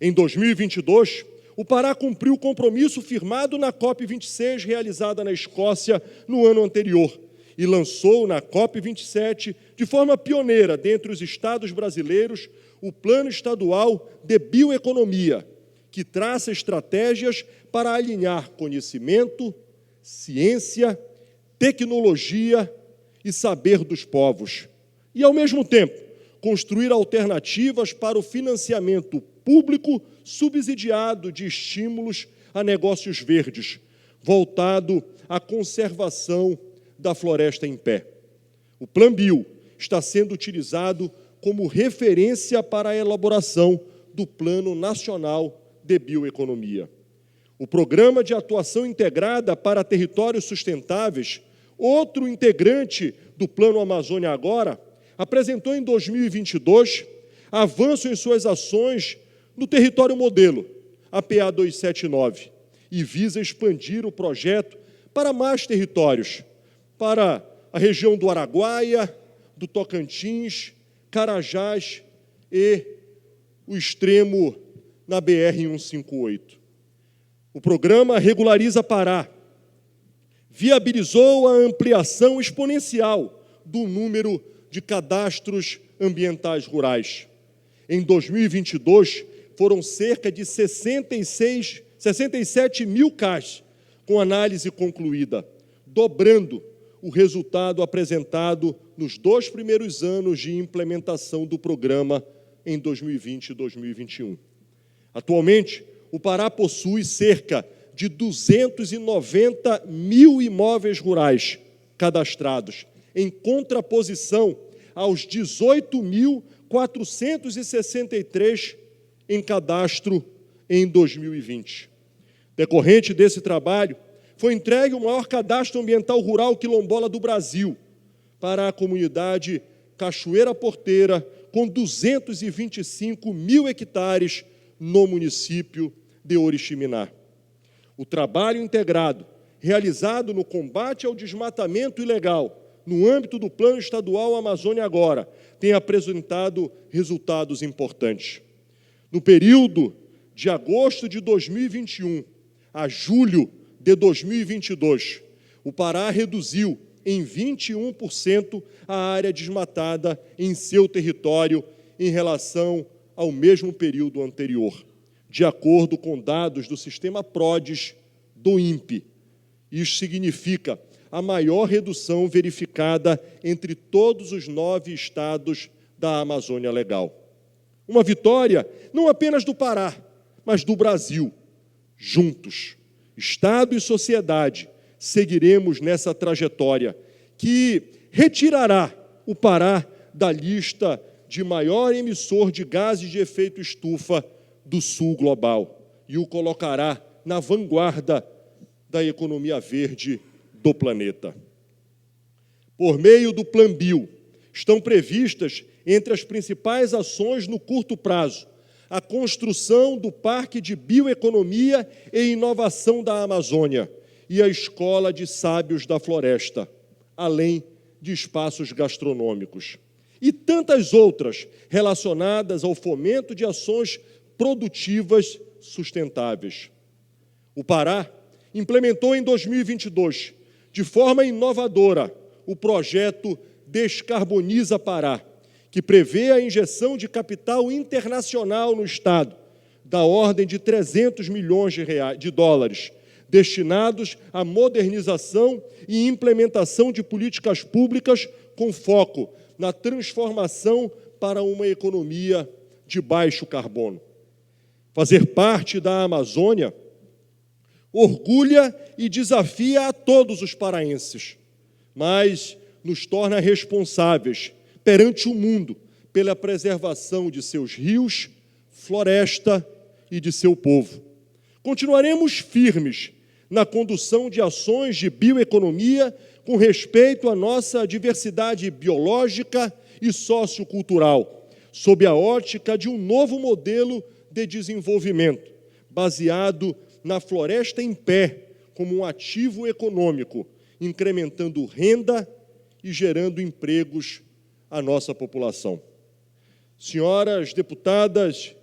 Em 2022, o Pará cumpriu o compromisso firmado na COP26, realizada na Escócia no ano anterior, e lançou na COP27, de forma pioneira dentre os estados brasileiros, o Plano Estadual de Bioeconomia, que traça estratégias para alinhar conhecimento, ciência, tecnologia e saber dos povos, e, ao mesmo tempo, construir alternativas para o financiamento público subsidiado de estímulos a negócios verdes, voltado à conservação da floresta em pé. O Plan Bio está sendo utilizado como referência para a elaboração do Plano Nacional de Bioeconomia. O Programa de Atuação Integrada para Territórios Sustentáveis, outro integrante do Plano Amazônia Agora, apresentou em 2022 avanço em suas ações no território modelo, a PA 279, e visa expandir o projeto para mais territórios, para a região do Araguaia, do Tocantins, Carajás e o extremo na BR-158. O programa Regulariza Pará viabilizou a ampliação exponencial do número de cadastros ambientais rurais. Em 2022, foram cerca de 66 67 mil CAs com análise concluída, dobrando o resultado apresentado nos 2 primeiros anos de implementação do programa em 2020 e 2021. Atualmente, o Pará possui cerca de 290 mil imóveis rurais cadastrados, em contraposição aos 18.463 em cadastro em 2020. Decorrente desse trabalho, foi entregue o maior cadastro ambiental rural quilombola do Brasil para a comunidade Cachoeira Porteira, com 225 mil hectares no município de Oriximiná. O trabalho integrado, realizado no combate ao desmatamento ilegal, no âmbito do Plano Estadual Amazônia Agora, tem apresentado resultados importantes. No período de agosto de 2021 a julho de 2022, o Pará reduziu em 21% a área desmatada em seu território em relação ao mesmo período anterior, de acordo com dados do Sistema PRODES do INPE. Isso significa a maior redução verificada entre todos os 9 estados da Amazônia Legal. Uma vitória não apenas do Pará, mas do Brasil. Juntos, Estado e sociedade, seguiremos nessa trajetória que retirará o Pará da lista de maior emissor de gases de efeito estufa do sul global e o colocará na vanguarda da economia verde do planeta. Por meio do Plan Bio, estão previstas, entre as principais ações no curto prazo, a construção do Parque de Bioeconomia e Inovação da Amazônia e a Escola de Sábios da Floresta, além de espaços gastronômicos. E tantas outras relacionadas ao fomento de ações produtivas sustentáveis. O Pará implementou em 2022, de forma inovadora, o projeto Descarboniza Pará, que prevê a injeção de capital internacional no Estado, da ordem de 300 milhões de dólares, destinados à modernização e implementação de políticas públicas com foco na transformação para uma economia de baixo carbono. Fazer parte da Amazônia orgulha e desafia a todos os paraenses, mas nos torna responsáveis perante o mundo pela preservação de seus rios, floresta e de seu povo. Continuaremos firmes na condução de ações de bioeconomia com respeito à nossa diversidade biológica e sociocultural, sob a ótica de um novo modelo de desenvolvimento, baseado na floresta em pé como um ativo econômico, incrementando renda e gerando empregos à nossa população. Senhoras deputadas,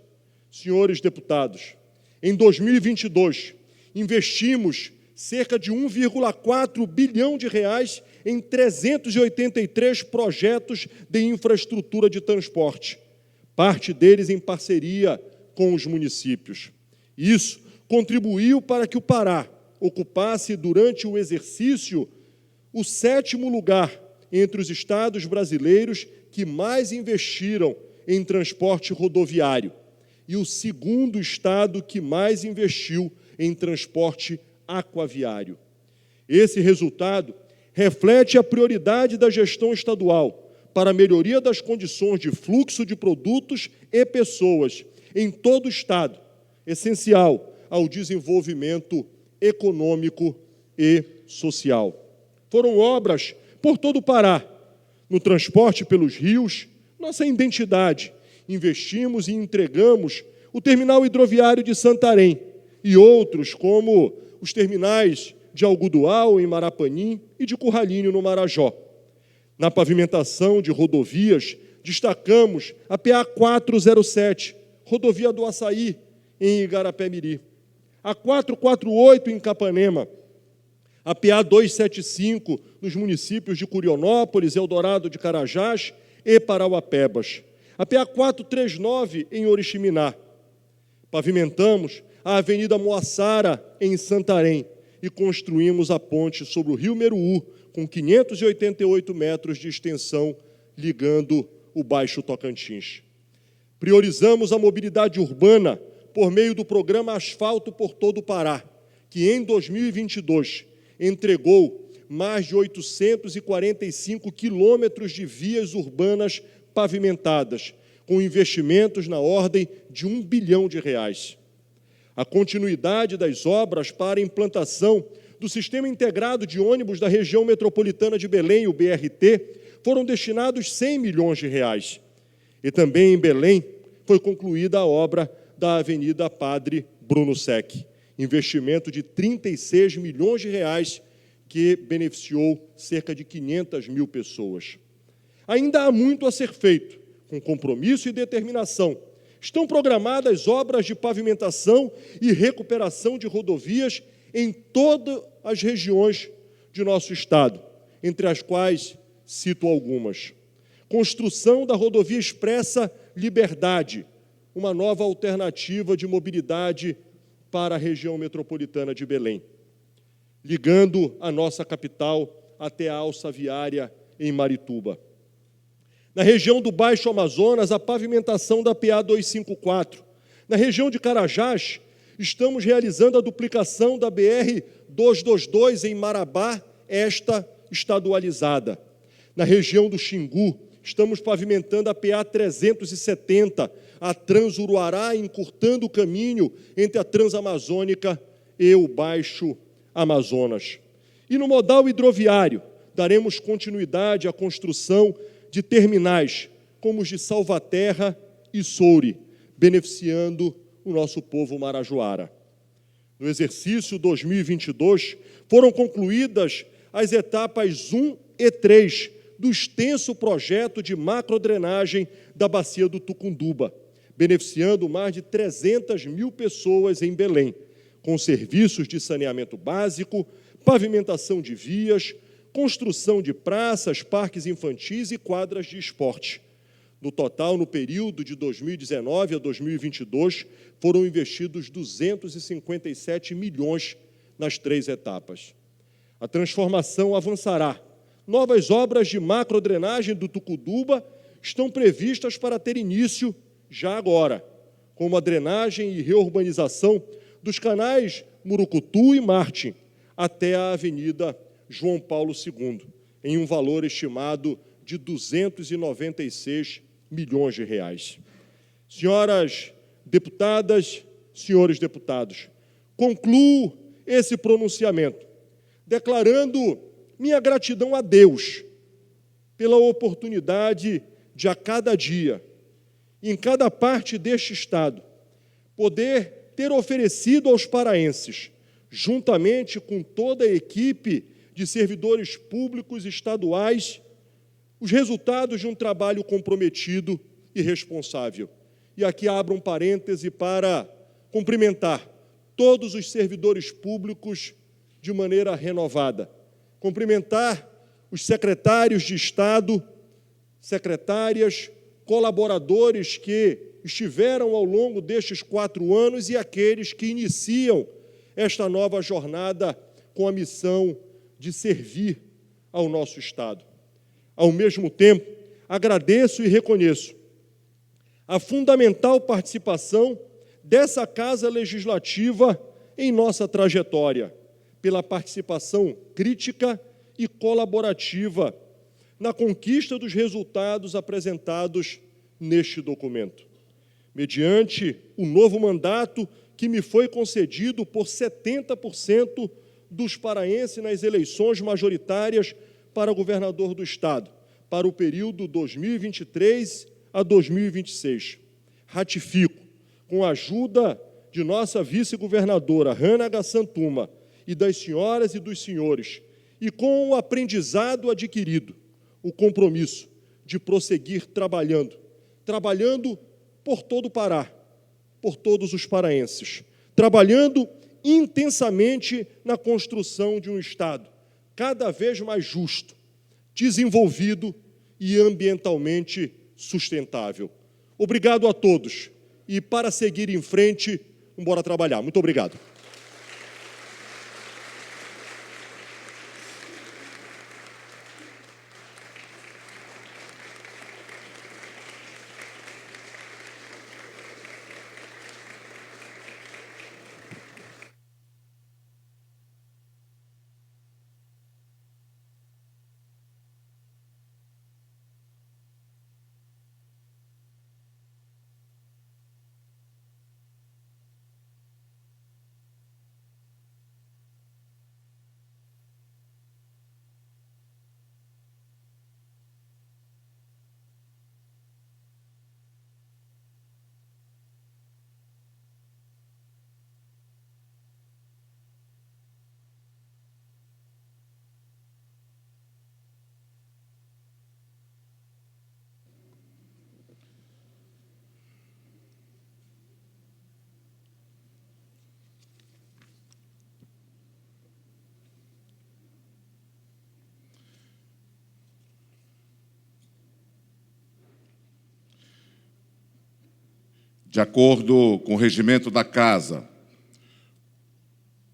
senhores deputados, em 2022, investimos cerca de 1,4 bilhão de reais em 383 projetos de infraestrutura de transporte, parte deles em parceria com os municípios. Isso contribuiu para que o Pará ocupasse, durante o exercício, o 7º lugar entre os estados brasileiros que mais investiram em transporte rodoviário e o 2º estado que mais investiu em transporte aquaviário. Esse resultado reflete a prioridade da gestão estadual para a melhoria das condições de fluxo de produtos e pessoas em todo o estado, essencial ao desenvolvimento econômico e social. Foram obras por todo o Pará, no transporte pelos rios, nossa identidade. Investimos e entregamos o terminal hidroviário de Santarém e outros, como os terminais de Algodoal, em Marapanim, e de Curralinho, no Marajó. Na pavimentação de rodovias, destacamos a PA 407, rodovia do Açaí, em Igarapé-Miri, a 448, em Capanema, a PA 275, nos municípios de Curionópolis, Eldorado de Carajás e Parauapebas, a PA 439, em Oriximiná. Pavimentamos a Avenida Moaçara, em Santarém, e construímos a ponte sobre o Rio Meruú, com 588 metros de extensão, ligando o Baixo Tocantins. Priorizamos a mobilidade urbana por meio do programa Asfalto por todo o Pará, que em 2022 entregou mais de 845 quilômetros de vias urbanas pavimentadas, com investimentos na ordem de R$ 1 bilhão. A continuidade das obras para a implantação do Sistema Integrado de Ônibus da Região Metropolitana de Belém, o BRT, foram destinados R$ 100 milhões. E também em Belém foi concluída a obra da Avenida Padre Bruno Sec, investimento de R$ 36 milhões que beneficiou cerca de 500 mil pessoas. Ainda há muito a ser feito, com compromisso e determinação. Estão programadas obras de pavimentação e recuperação de rodovias em todas as regiões de nosso estado, entre as quais cito algumas. Construção da rodovia expressa Liberdade, uma nova alternativa de mobilidade para a região metropolitana de Belém, ligando a nossa capital até a alça viária em Marituba. Na região do Baixo Amazonas, a pavimentação da PA 254. Na região de Carajás, estamos realizando a duplicação da BR 222 em Marabá, esta estadualizada. Na região do Xingu, estamos pavimentando a PA 370, a Transuruará, encurtando o caminho entre a Transamazônica e o Baixo Amazonas. E no modal hidroviário, daremos continuidade à construção de terminais, como os de Salvaterra e Soure, beneficiando o nosso povo marajoara. No exercício 2022, foram concluídas as etapas 1 e 3 do extenso projeto de macrodrenagem da Bacia do Tucunduba, beneficiando mais de 300 mil pessoas em Belém, com serviços de saneamento básico, pavimentação de vias, construção de praças, parques infantis e quadras de esporte. No total, no período de 2019 a 2022, foram investidos 257 milhões nas 3 etapas. A transformação avançará. Novas obras de macrodrenagem do Tucunduba estão previstas para ter início já agora, como a drenagem e reurbanização dos canais Murucutu e Martim, até a Avenida João Paulo II, em um valor estimado de 296 milhões de reais. Senhoras deputadas, senhores deputados, concluo esse pronunciamento declarando minha gratidão a Deus pela oportunidade de, a cada dia, em cada parte deste estado, poder ter oferecido aos paraenses, juntamente com toda a equipe de servidores públicos estaduais, os resultados de um trabalho comprometido e responsável. E aqui abro um parêntese para cumprimentar todos os servidores públicos de maneira renovada. Cumprimentar os secretários de Estado, secretárias, colaboradores que estiveram ao longo destes 4 anos e aqueles que iniciam esta nova jornada com a missão de servir ao nosso Estado. Ao mesmo tempo, agradeço e reconheço a fundamental participação dessa Casa Legislativa em nossa trajetória, pela participação crítica e colaborativa na conquista dos resultados apresentados neste documento. Mediante o novo mandato que me foi concedido por 70% dos paraenses nas eleições majoritárias para governador do Estado, para o período 2023 a 2026. Ratifico, com a ajuda de nossa vice-governadora, Hannah Gassantuma, e das senhoras e dos senhores, e com o aprendizado adquirido, o compromisso de prosseguir trabalhando por todo o Pará, por todos os paraenses, trabalhando intensamente na construção de um Estado cada vez mais justo, desenvolvido e ambientalmente sustentável. Obrigado a todos e, para seguir em frente, embora trabalhar. Muito obrigado. De acordo com o regimento da Casa,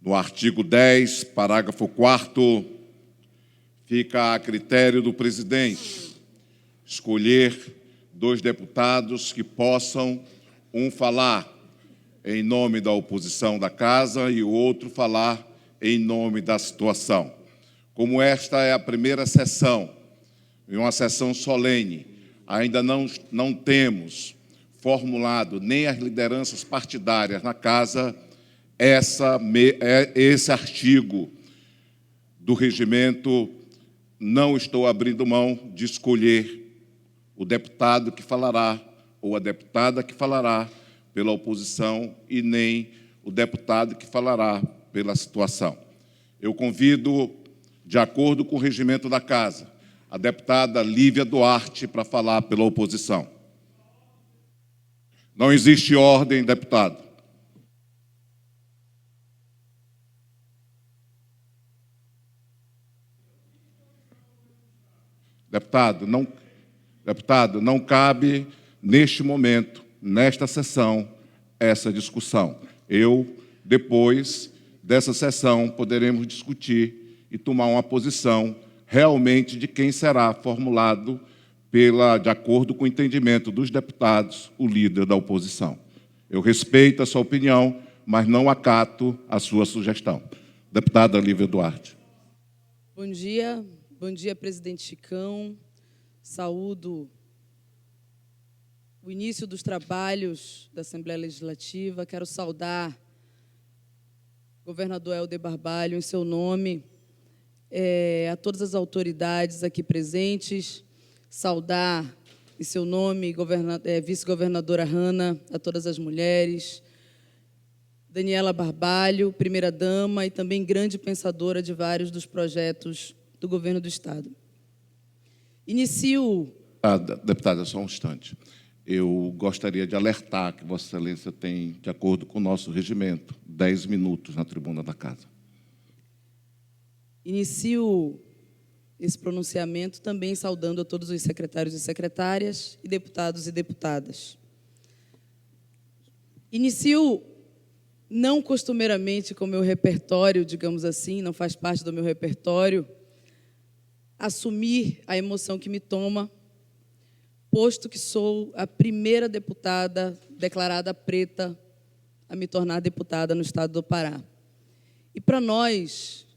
no artigo 10, parágrafo 4º, fica a critério do presidente escolher 2 deputados que possam, um falar em nome da oposição da Casa e o outro falar em nome da situação. Como esta é a primeira sessão, e uma sessão solene, ainda não temos formulado nem as lideranças partidárias na Casa, esse artigo do regimento, não estou abrindo mão de escolher o deputado que falará ou a deputada que falará pela oposição e nem o deputado que falará pela situação. Eu convido, de acordo com o regimento da Casa, a deputada Lívia Duarte para falar pela oposição. Não existe ordem, deputado. Deputado, não cabe, neste momento, nesta sessão, essa discussão. Depois dessa sessão, poderemos discutir e tomar uma posição realmente de quem será formulado de acordo com o entendimento dos deputados, o líder da oposição. Eu respeito a sua opinião, mas não acato a sua sugestão. Deputada Lívia Duarte. Bom dia, presidente Chicão. Saúdo o início dos trabalhos da Assembleia Legislativa. Quero saudar o governador Helder Barbalho em seu nome, a todas as autoridades aqui presentes, saudar em seu nome vice-governadora Hanna, a todas as mulheres, Daniela Barbalho, primeira-dama e também grande pensadora de vários dos projetos do governo do Estado. Inicio... Deputada, só um instante. Eu gostaria de alertar que Vossa Excelência tem, de acordo com o nosso regimento, 10 minutos na tribuna da Casa. Inicio esse pronunciamento também saudando a todos os secretários e secretárias e deputados e deputadas. Inicio, não costumeiramente com o meu repertório, digamos assim, não faz parte do meu repertório, assumir a emoção que me toma, posto que sou a primeira deputada declarada preta a me tornar deputada no Estado do Pará. E para nós,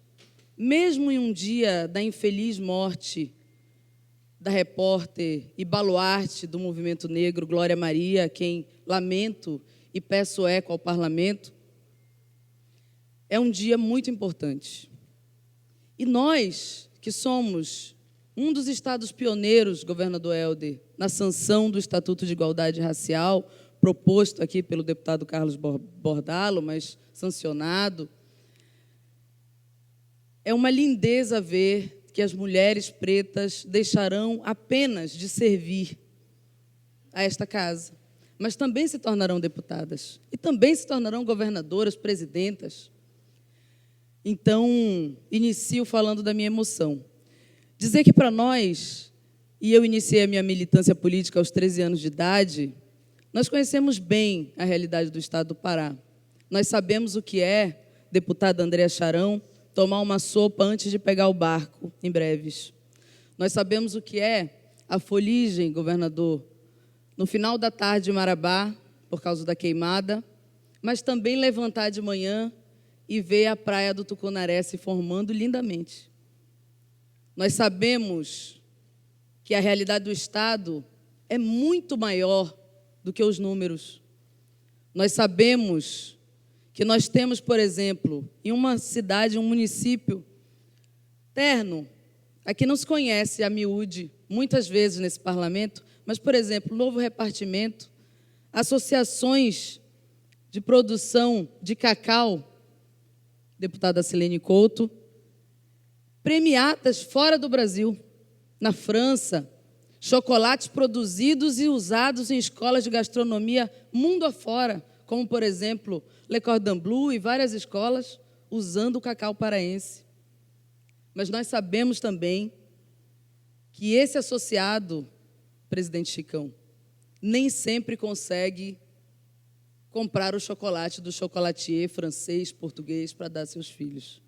mesmo em um dia da infeliz morte da repórter e baluarte do movimento negro, Glória Maria, a quem lamento e peço eco ao parlamento, é um dia muito importante. E nós, que somos um dos estados pioneiros, governador Helder, na sanção do Estatuto de Igualdade Racial, proposto aqui pelo deputado Carlos Bordalo, mas sancionado, é uma lindeza ver que as mulheres pretas deixarão apenas de servir a esta casa, mas também se tornarão deputadas e também se tornarão governadoras, presidentas. Então, inicio falando da minha emoção. Dizer que para nós, e eu iniciei a minha militância política aos 13 anos de idade, nós conhecemos bem a realidade do Estado do Pará. Nós sabemos o que é, deputada Andréa Charão, tomar uma sopa antes de pegar o barco, em breves. Nós sabemos o que é a foligem, governador, no final da tarde em Marabá, por causa da queimada, mas também levantar de manhã e ver a praia do Tucunaré se formando lindamente. Nós sabemos que a realidade do Estado é muito maior do que os números. Nós sabemos que nós temos, por exemplo, em uma cidade, um município, Terno, aqui não se conhece a miúde, muitas vezes nesse parlamento, mas, por exemplo, novo repartimento, associações de produção de cacau, deputada Silene Couto, premiadas fora do Brasil, na França, chocolates produzidos e usados em escolas de gastronomia mundo afora, como, por exemplo, Le Cordon Bleu e várias escolas usando o cacau paraense. Mas nós sabemos também que esse associado, presidente Chicão, nem sempre consegue comprar o chocolate do chocolatier francês, português, para dar a seus filhos.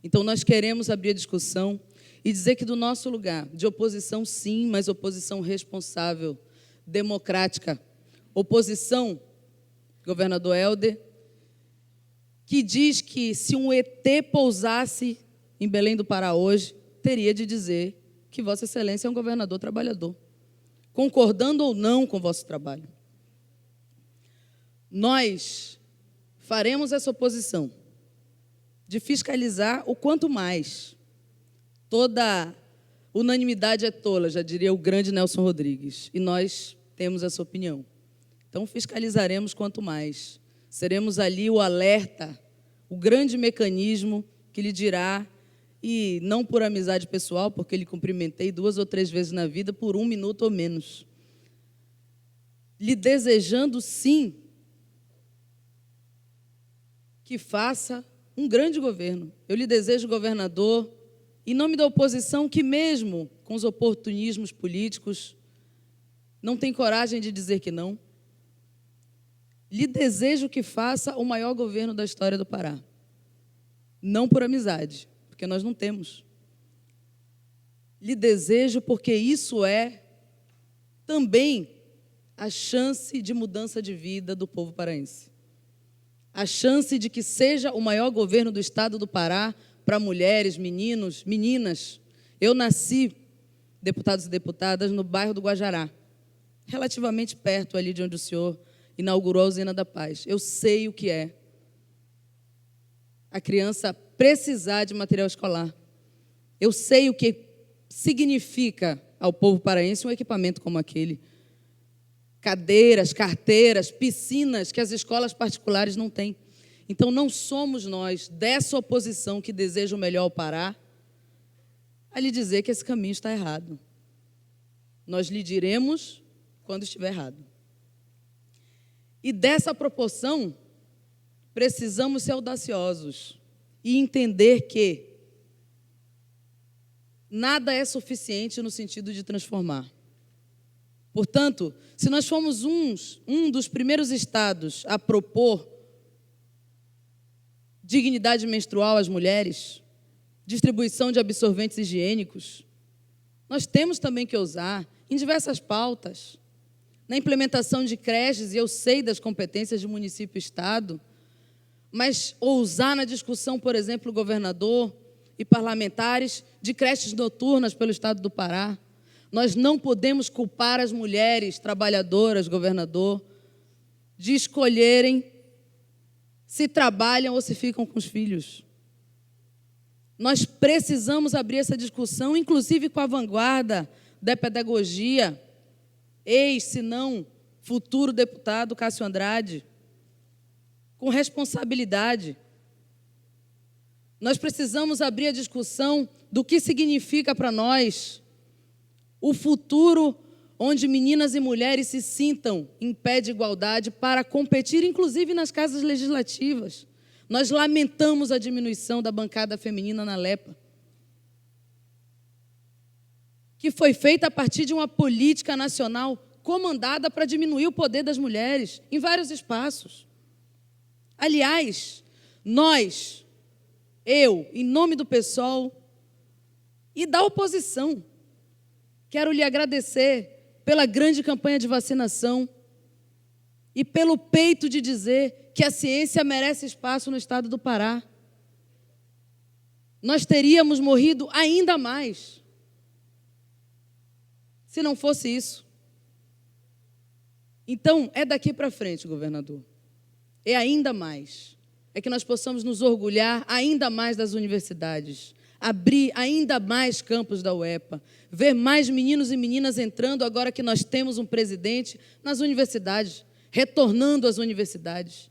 Então, nós queremos abrir a discussão e dizer que do nosso lugar, de oposição, sim, mas oposição responsável, democrática, oposição, governador Helder, que diz que se um ET pousasse em Belém do Pará hoje, teria de dizer que Vossa Excelência é um governador trabalhador, concordando ou não com o vosso trabalho. Nós faremos essa oposição de fiscalizar o quanto mais. Toda unanimidade é tola, já diria o grande Nelson Rodrigues, e nós temos essa opinião. Então, fiscalizaremos quanto mais. Seremos ali o alerta, o grande mecanismo que lhe dirá, e não por amizade pessoal, porque lhe cumprimentei 2 ou 3 vezes na vida, por 1 minuto ou menos. Lhe desejando, sim, que faça um grande governo. Eu lhe desejo, governador, em nome da oposição, que mesmo com os oportunismos políticos, não tem coragem de dizer que não. Lhe desejo que faça o maior governo da história do Pará. Não por amizade, porque nós não temos. Lhe desejo porque isso é também a chance de mudança de vida do povo paraense. A chance de que seja o maior governo do estado do Pará para mulheres, meninos, meninas. Eu nasci, deputados e deputadas, no bairro do Guajará, relativamente perto ali de onde o senhor inaugurou a Usina da Paz. Eu sei o que é a criança precisar de material escolar. Eu sei o que significa ao povo paraense um equipamento como aquele. Cadeiras, carteiras, piscinas que as escolas particulares não têm. Então, não somos nós, dessa oposição que deseja o melhor ao Pará, a lhe dizer que esse caminho está errado. Nós lhe diremos quando estiver errado. E dessa proporção, precisamos ser audaciosos e entender que nada é suficiente no sentido de transformar. Portanto, se nós fomos um dos primeiros estados a propor dignidade menstrual às mulheres, distribuição de absorventes higiênicos, nós temos também que ousar em diversas pautas, na implementação de creches, e eu sei das competências de município e estado, mas ousar na discussão, por exemplo, governador e parlamentares, de creches noturnas pelo estado do Pará. Nós não podemos culpar as mulheres trabalhadoras, governador, de escolherem se trabalham ou se ficam com os filhos. Nós precisamos abrir essa discussão, inclusive com a vanguarda da pedagogia, se não futuro deputado Cássio Andrade, com responsabilidade. Nós precisamos abrir a discussão do que significa para nós o futuro onde meninas e mulheres se sintam em pé de igualdade para competir, inclusive nas casas legislativas. Nós lamentamos a diminuição da bancada feminina na LEPA, que foi feita a partir de uma política nacional comandada para diminuir o poder das mulheres em vários espaços. Aliás, eu, em nome do PSOL e da oposição, quero lhe agradecer pela grande campanha de vacinação e pelo peito de dizer que a ciência merece espaço no estado do Pará. Nós teríamos morrido ainda mais se não fosse isso. Então, é daqui para frente, governador. É ainda mais. É que nós possamos nos orgulhar ainda mais das universidades, abrir ainda mais campos da UEPA, ver mais meninos e meninas entrando agora que nós temos um presidente nas universidades, retornando às universidades,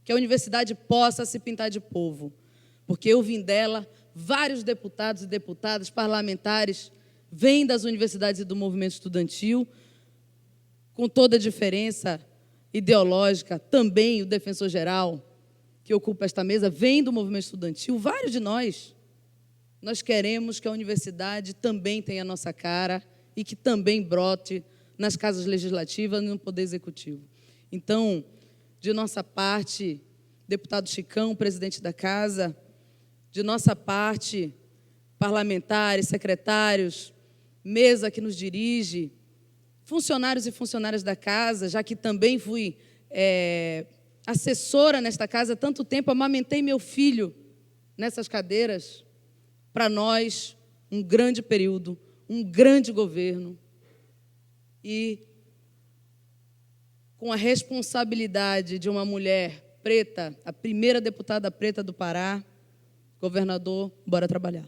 que a universidade possa se pintar de povo, porque eu vim dela, vários deputados e deputadas, parlamentares, vêm das universidades e do movimento estudantil, com toda a diferença ideológica, também o defensor-geral, que ocupa esta mesa, vem do movimento estudantil, vários de nós. Nós queremos que a universidade também tenha a nossa cara e que também brote nas casas legislativas e no Poder Executivo. Então, de nossa parte, deputado Chicão, presidente da Casa, de nossa parte, parlamentares, secretários, mesa que nos dirige, funcionários e funcionárias da Casa, já que também fui assessora nesta casa há tanto tempo, amamentei meu filho nessas cadeiras. Para nós, um grande período, um grande governo e com a responsabilidade de uma mulher preta, a primeira deputada preta do Pará, governador, bora trabalhar.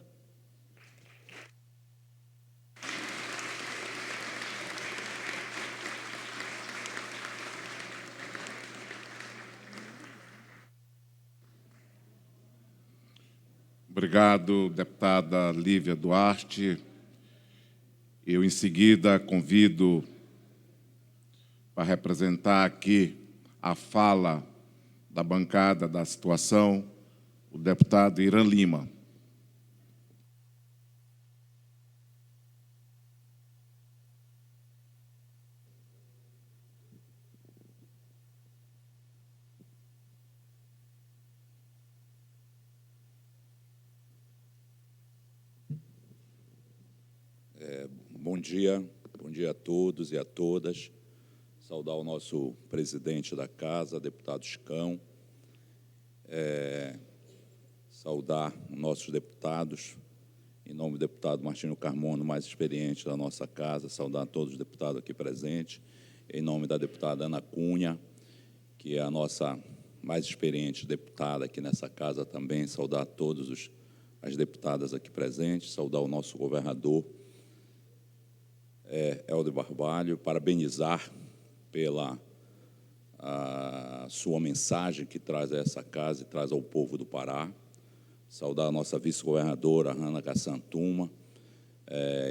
Obrigado, deputada Lívia Duarte. Eu, em seguida, convido para representar aqui a fala da bancada da situação, o deputado Irã Lima. Bom dia a todos e a todas. Saudar o nosso presidente da Casa, deputado Chicão. Saudar os nossos deputados, em nome do deputado Martinho Carmona, mais experiente da nossa Casa, saudar todos os deputados aqui presentes, em nome da deputada Ana Cunha, que é a nossa mais experiente deputada aqui nessa Casa também, saudar todas as deputadas aqui presentes, saudar o nosso governador, Helder Barbalho, parabenizar pela sua mensagem que traz a essa casa e traz ao povo do Pará, saudar a nossa vice-governadora, Ana Cassantuma,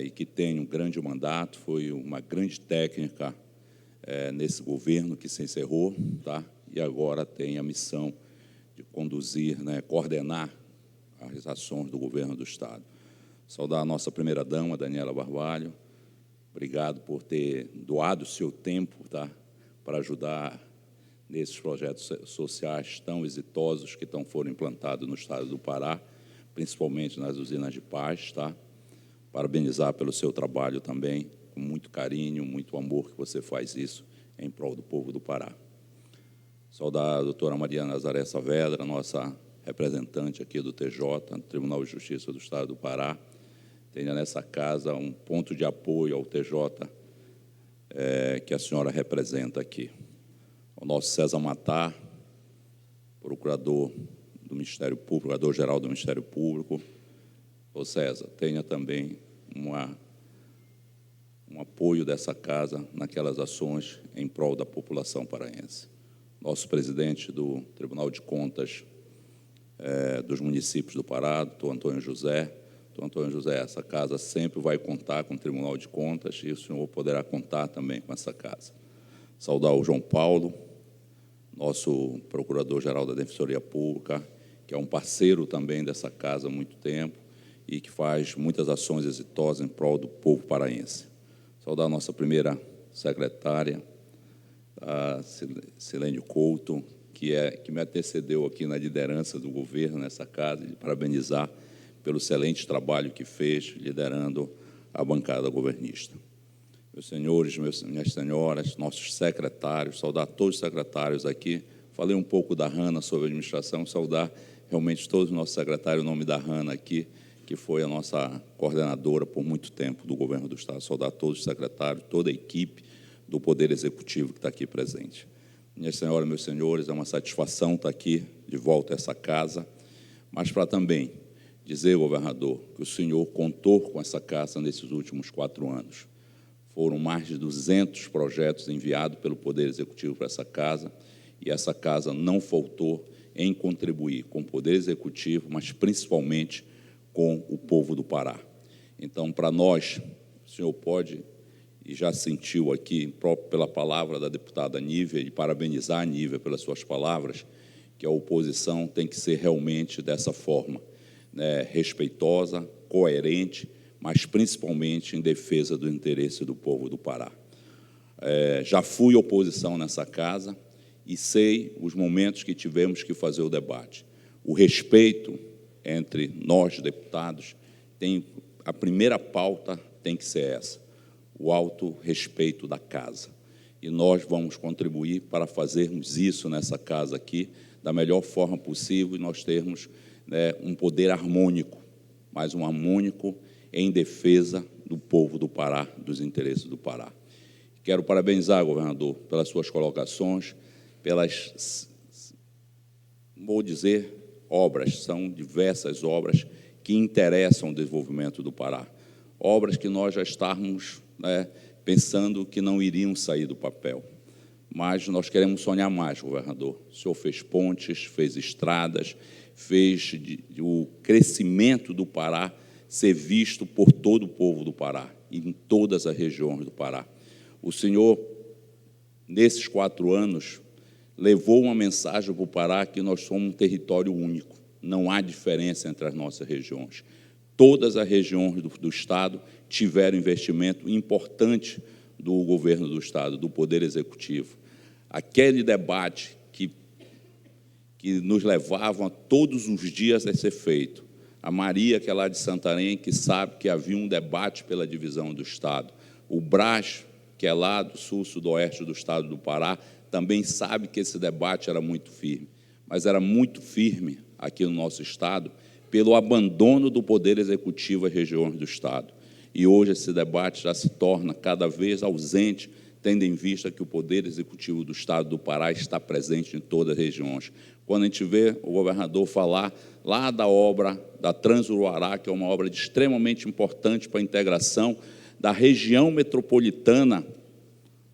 e que tem um grande mandato, foi uma grande técnica nesse governo que se encerrou, tá? E agora tem a missão de conduzir, coordenar as ações do governo do Estado. Saudar a nossa primeira-dama, Daniela Barbalho. Obrigado por ter doado o seu tempo, tá, para ajudar nesses projetos sociais tão exitosos que foram implantados no estado do Pará, principalmente nas usinas de paz. Tá? Parabenizar pelo seu trabalho também, com muito carinho, muito amor que você faz isso em prol do povo do Pará. Saudar a doutora Maria Nazaré Saavedra, nossa representante aqui do TJ, Tribunal de Justiça do Estado do Pará. Tenha nessa casa um ponto de apoio ao TJ que a senhora representa aqui. O nosso César Matar, procurador do Ministério Público, procurador-geral do Ministério Público. Ô César, tenha também um apoio dessa casa naquelas ações em prol da população paraense. Nosso presidente do Tribunal de Contas dos municípios do Pará, doutor Antônio José. Então, Antônio José, essa casa sempre vai contar com o Tribunal de Contas e o senhor poderá contar também com essa casa. Saudar o João Paulo, nosso Procurador-Geral da Defensoria Pública, que é um parceiro também dessa casa há muito tempo e que faz muitas ações exitosas em prol do povo paraense. Saudar a nossa primeira secretária, a Silene Couto, que me antecedeu aqui na liderança do governo nessa casa, e parabenizar pelo excelente trabalho que fez, liderando a bancada governista. Meus senhores, minhas senhoras, nossos secretários, saudar todos os secretários aqui. Falei um pouco da Hanna sobre a administração, saudar realmente todos os nossos secretários, o nome da Hanna aqui, que foi a nossa coordenadora por muito tempo do governo do Estado. Saudar todos os secretários, toda a equipe do Poder Executivo que está aqui presente. Minhas senhoras, meus senhores, é uma satisfação estar aqui de volta a essa casa, mas para também dizer, governador, que o senhor contou com essa casa nesses últimos 4 anos. Foram mais de 200 projetos enviados pelo Poder Executivo para essa casa, e essa casa não faltou em contribuir com o Poder Executivo, mas principalmente com o povo do Pará. Então, para nós, o senhor pode, e já sentiu aqui, próprio pela palavra da deputada Nívia, e parabenizar a Nívia pelas suas palavras, que a oposição tem que ser realmente dessa forma, né, respeitosa, coerente, mas principalmente em defesa do interesse do povo do Pará. Já fui oposição nessa casa e sei os momentos que tivemos que fazer o debate. O respeito entre nós, deputados, a primeira pauta tem que ser essa, o autorrespeito da casa. E nós vamos contribuir para fazermos isso nessa casa aqui, da melhor forma possível, e nós termos, né, um poder harmônico, mas um harmônico em defesa do povo do Pará, dos interesses do Pará. Quero parabenizar, governador, pelas suas colocações, pelas, vou dizer, obras, são diversas obras que interessam o desenvolvimento do Pará. Obras que nós já estávamos, né, pensando que não iriam sair do papel. Mas nós queremos sonhar mais, governador. O senhor fez pontes, fez estradas, fez o crescimento do Pará ser visto por todo o povo do Pará, em todas as regiões do Pará. O senhor, nesses 4 anos, levou uma mensagem para o Pará que nós somos um território único, não há diferença entre as nossas regiões. Todas as regiões do Estado tiveram investimento importante do governo do Estado, do Poder Executivo. Aquele debate que nos levavam todos os dias a ser feito. A Maria, que é lá de Santarém, que sabe que havia um debate pela divisão do Estado. O Brás, que é lá do sul-sudoeste do Estado do Pará, também sabe que esse debate era muito firme. Mas era muito firme aqui no nosso Estado pelo abandono do Poder Executivo às regiões do Estado. E hoje esse debate já se torna cada vez ausente, tendo em vista que o Poder Executivo do Estado do Pará está presente em todas as regiões. Quando a gente vê o governador falar lá da obra da Transuruará, que é uma obra extremamente importante para a integração da região metropolitana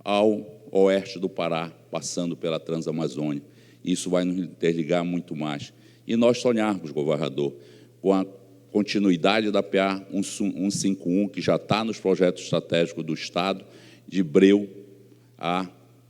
ao oeste do Pará, passando pela Transamazônia. Isso vai nos interligar muito mais. E nós sonharmos, governador, com a continuidade da PA 151, que já está nos projetos estratégicos do Estado, de Breu a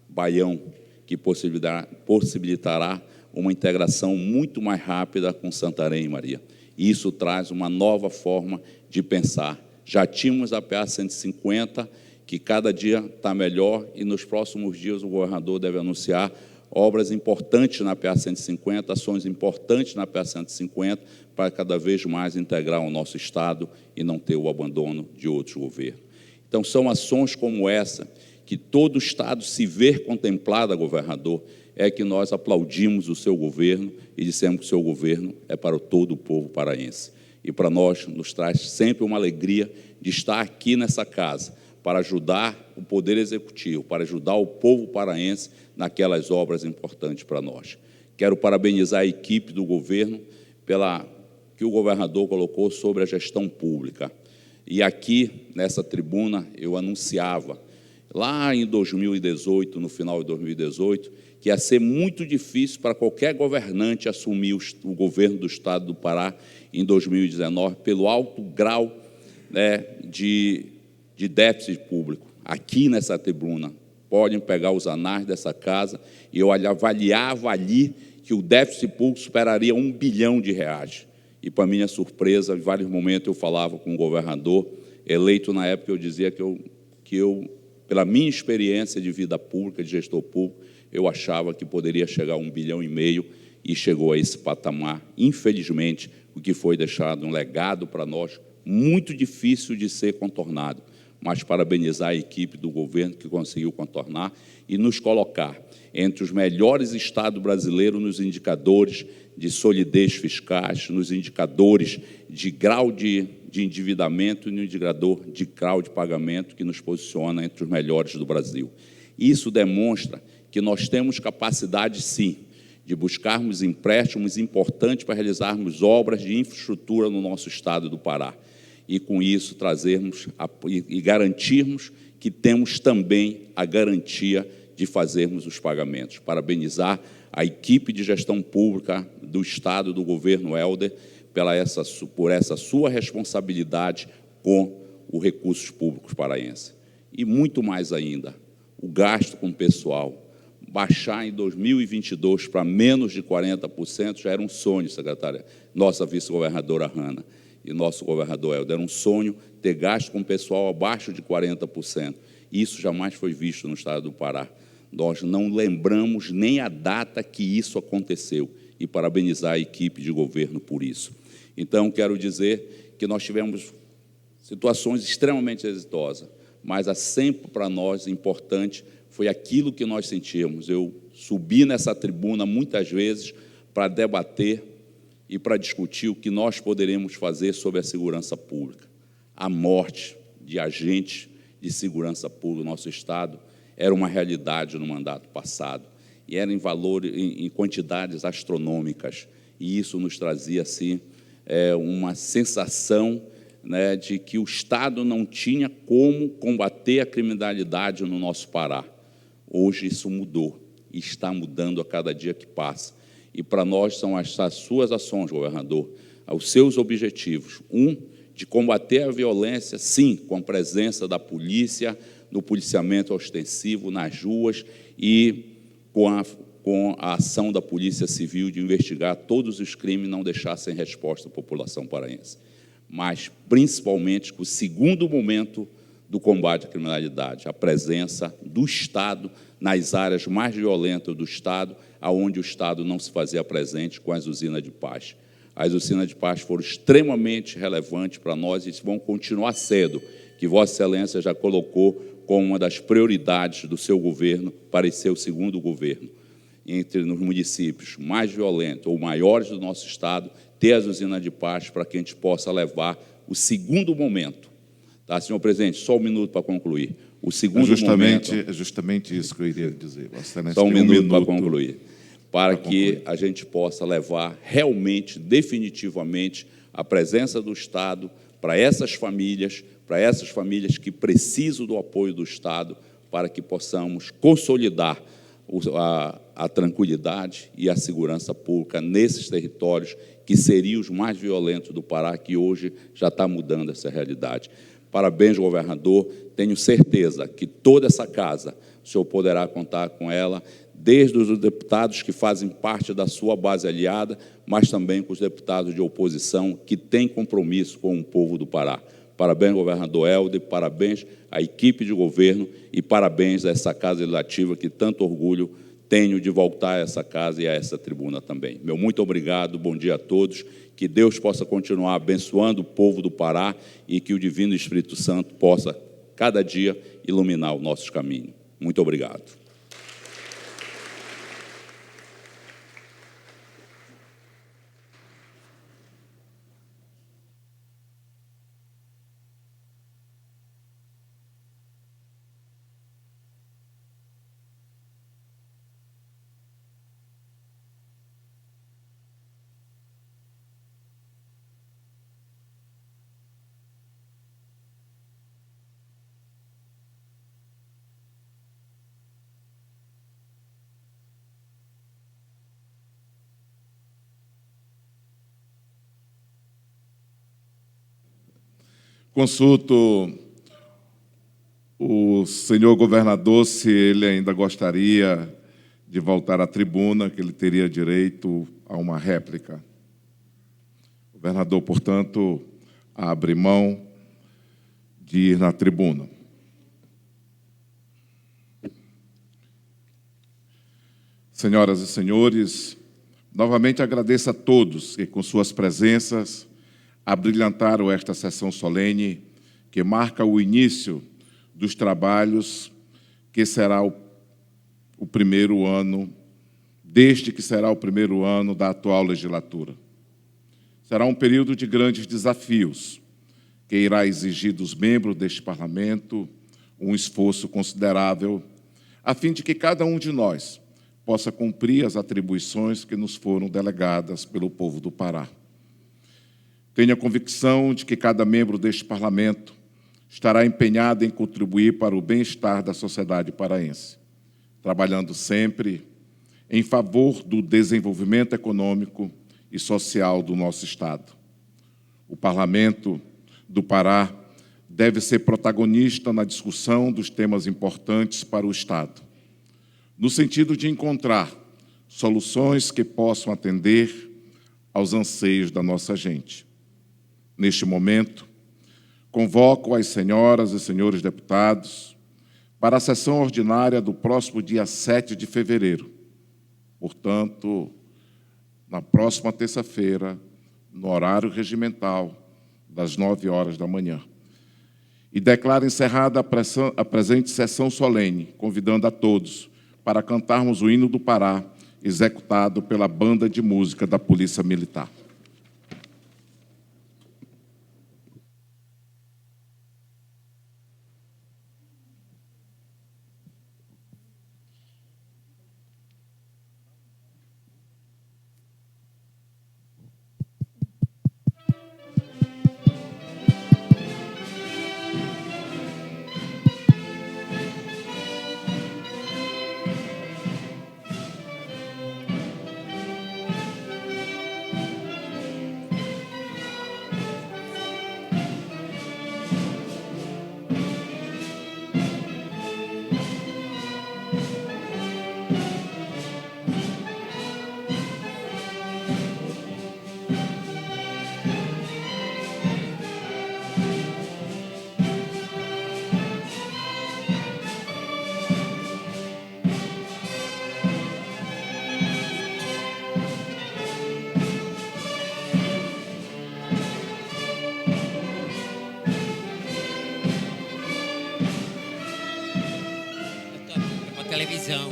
Baião, que possibilitará uma integração muito mais rápida com Santarém e Maria. Isso traz uma nova forma de pensar. Já tínhamos a PA 150, que cada dia está melhor, e nos próximos dias o governador deve anunciar obras importantes na PA 150, ações importantes na PA 150, para cada vez mais integrar o nosso Estado e não ter o abandono de outros governos. Então, são ações como essa, que todo o Estado se vê contemplada, governador, é que nós aplaudimos o seu governo e dissemos que o seu governo é para todo o povo paraense. E para nós, nos traz sempre uma alegria de estar aqui nessa casa, para ajudar o Poder Executivo, para ajudar o povo paraense naquelas obras importantes para nós. Quero parabenizar a equipe do governo pela que o governador colocou sobre a gestão pública. E aqui, nessa tribuna, eu anunciava, lá em 2018, no final de 2018, que ia ser muito difícil para qualquer governante assumir o governo do Estado do Pará em 2019, pelo alto grau, né, de déficit público. Aqui nessa tribuna, podem pegar os anais dessa casa e eu avaliava ali que o déficit público superaria R$1 bilhão. E, para minha surpresa, em vários momentos eu falava com o governador eleito na época, eu dizia que eu, pela minha experiência de vida pública, de gestor público, eu achava que poderia chegar a 1,5 bilhão e chegou a esse patamar. Infelizmente, o que foi deixado um legado para nós, muito difícil de ser contornado, mas parabenizar a equipe do governo que conseguiu contornar e nos colocar entre os melhores estados brasileiros nos indicadores de solidez fiscais, nos indicadores de grau de endividamento e no indicador de grau de pagamento, que nos posiciona entre os melhores do Brasil. Isso demonstra que nós temos capacidade, sim, de buscarmos empréstimos importantes para realizarmos obras de infraestrutura no nosso estado do Pará. E, com isso, trazermos e garantirmos que temos também a garantia de fazermos os pagamentos. Parabenizar a equipe de gestão pública do Estado, do governo Helder, por essa sua responsabilidade com os recursos públicos paraenses. E muito mais ainda, o gasto com o pessoal. Baixar em 2022 para menos de 40% já era um sonho, secretária, nossa vice-governadora Hanna e nosso governador Helder. Era um sonho ter gasto com o pessoal abaixo de 40%. Isso jamais foi visto no estado do Pará. Nós não lembramos nem a data que isso aconteceu, e parabenizar a equipe de governo por isso. Então, quero dizer que nós tivemos situações extremamente exitosas, mas sempre para nós importante foi aquilo que nós sentimos. Eu subi nessa tribuna muitas vezes para debater e para discutir o que nós poderemos fazer sobre a segurança pública. A morte de agentes de segurança pública no nosso estado era uma realidade no mandato passado, e era em quantidades astronômicas, e isso nos trazia, assim, uma sensação, né, de que o Estado não tinha como combater a criminalidade no nosso Pará. Hoje isso mudou, e está mudando a cada dia que passa. E para nós são as suas ações, governador, os seus objetivos. De combater a violência, sim, com a presença da polícia, no policiamento ostensivo nas ruas e com a ação da Polícia Civil de investigar todos os crimes e não deixar sem resposta a população paraense. Mas, principalmente, com o segundo momento do combate à criminalidade, a presença do Estado nas áreas mais violentas do Estado, aonde o Estado não se fazia presente, com as usinas de paz. As usinas de paz foram extremamente relevantes para nós e vão continuar sendo, que Vossa Excelência já colocou como uma das prioridades do seu governo para esse seu segundo governo. Entre nos municípios mais violentos ou maiores do nosso estado, ter as usinas de paz para que a gente possa levar o segundo momento. Tá, senhor presidente, só um minuto para concluir. O segundo momento... É justamente isso que eu iria dizer. Vossa Excelência só um tem minuto para concluir. Para que a gente possa levar realmente, definitivamente, a presença do Estado para essas famílias que precisam do apoio do Estado, para que possamos consolidar a tranquilidade e a segurança pública nesses territórios que seriam os mais violentos do Pará, que hoje já está mudando essa realidade. Parabéns, governador. Tenho certeza que toda essa casa, o senhor poderá contar com ela, desde os deputados que fazem parte da sua base aliada, mas também com os deputados de oposição que têm compromisso com o povo do Pará. Parabéns, governador Helder, parabéns à equipe de governo e parabéns a essa Casa Legislativa, que tanto orgulho tenho de voltar a essa casa e a essa tribuna também. Meu muito obrigado, bom dia a todos, que Deus possa continuar abençoando o povo do Pará e que o Divino Espírito Santo possa, cada dia, iluminar os nossos caminhos. Muito obrigado. Consulto o senhor governador se ele ainda gostaria de voltar à tribuna, que ele teria direito a uma réplica. O governador, portanto, abre mão de ir na tribuna. Senhoras e senhores, novamente agradeço a todos que, com suas presenças, abrilhantaram esta sessão solene, que marca o início dos trabalhos que será o primeiro ano, desde que será o primeiro ano da atual legislatura. Será um período de grandes desafios, que irá exigir dos membros deste Parlamento um esforço considerável, a fim de que cada um de nós possa cumprir as atribuições que nos foram delegadas pelo povo do Pará. Tenho a convicção de que cada membro deste Parlamento estará empenhado em contribuir para o bem-estar da sociedade paraense, trabalhando sempre em favor do desenvolvimento econômico e social do nosso Estado. O Parlamento do Pará deve ser protagonista na discussão dos temas importantes para o Estado, no sentido de encontrar soluções que possam atender aos anseios da nossa gente. Neste momento, convoco as senhoras e senhores deputados para a sessão ordinária do próximo dia 7 de fevereiro. Portanto, na próxima terça-feira, no horário regimental, das 9 horas da manhã. E declaro encerrada a presente sessão solene, convidando a todos para cantarmos o hino do Pará, executado pela Banda de Música da Polícia Militar. Televisão.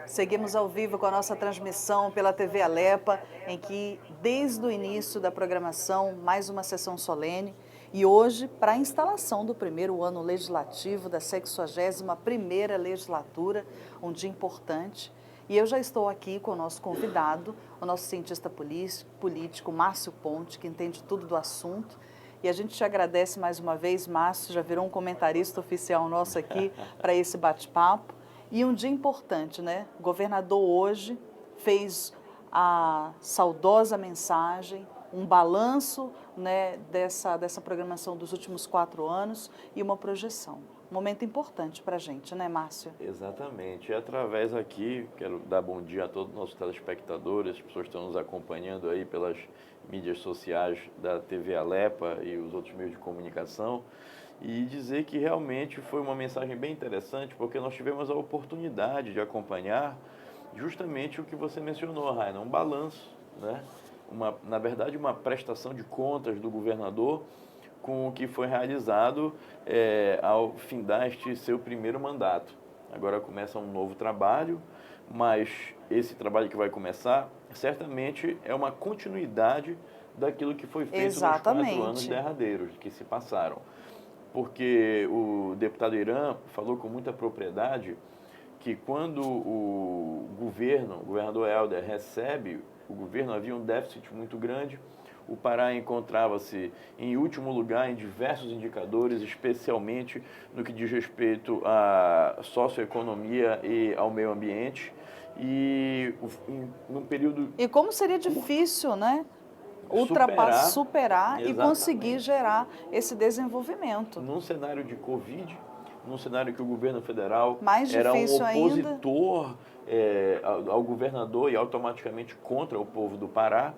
Seguimos ao vivo com a nossa transmissão pela TV Alepa, em que, desde o início da programação, mais uma sessão solene. E hoje, para a instalação do primeiro ano legislativo da 61ª legislatura, um dia importante. E eu já estou aqui com o nosso convidado, o nosso cientista político, Márcio Ponte, que entende tudo do assunto. E a gente te agradece mais uma vez, Márcio, já virou um comentarista oficial nosso aqui para esse bate-papo. E um dia importante, né? O governador hoje fez a saudosa mensagem, um balanço, né, dessa programação dos últimos 4 anos e uma projeção. Um momento importante para a gente, né, Márcio? Exatamente. E através aqui, quero dar bom dia a todos os nossos telespectadores, as pessoas que estão nos acompanhando aí pelas mídias sociais da TV Alepa e os outros meios de comunicação, e dizer que realmente foi uma mensagem bem interessante, porque nós tivemos a oportunidade de acompanhar justamente o que você mencionou, Raina, um balanço, né? Na verdade, uma prestação de contas do governador com o que foi realizado ao findar este seu primeiro mandato. Agora começa um novo trabalho, mas esse trabalho que vai começar, certamente é uma continuidade daquilo que foi feito Exatamente. nos 4 anos derradeiros que se passaram. Porque o deputado Irã falou com muita propriedade que quando o governador Helder recebe o governo, havia um déficit muito grande. O Pará encontrava-se em último lugar em diversos indicadores, especialmente no que diz respeito à socioeconomia e ao meio ambiente. E num período... E como seria difícil, né? Superar e conseguir gerar esse desenvolvimento. Num cenário de Covid, num cenário que o governo federal mais era um ainda. opositor ao governador e automaticamente contra o povo do Pará.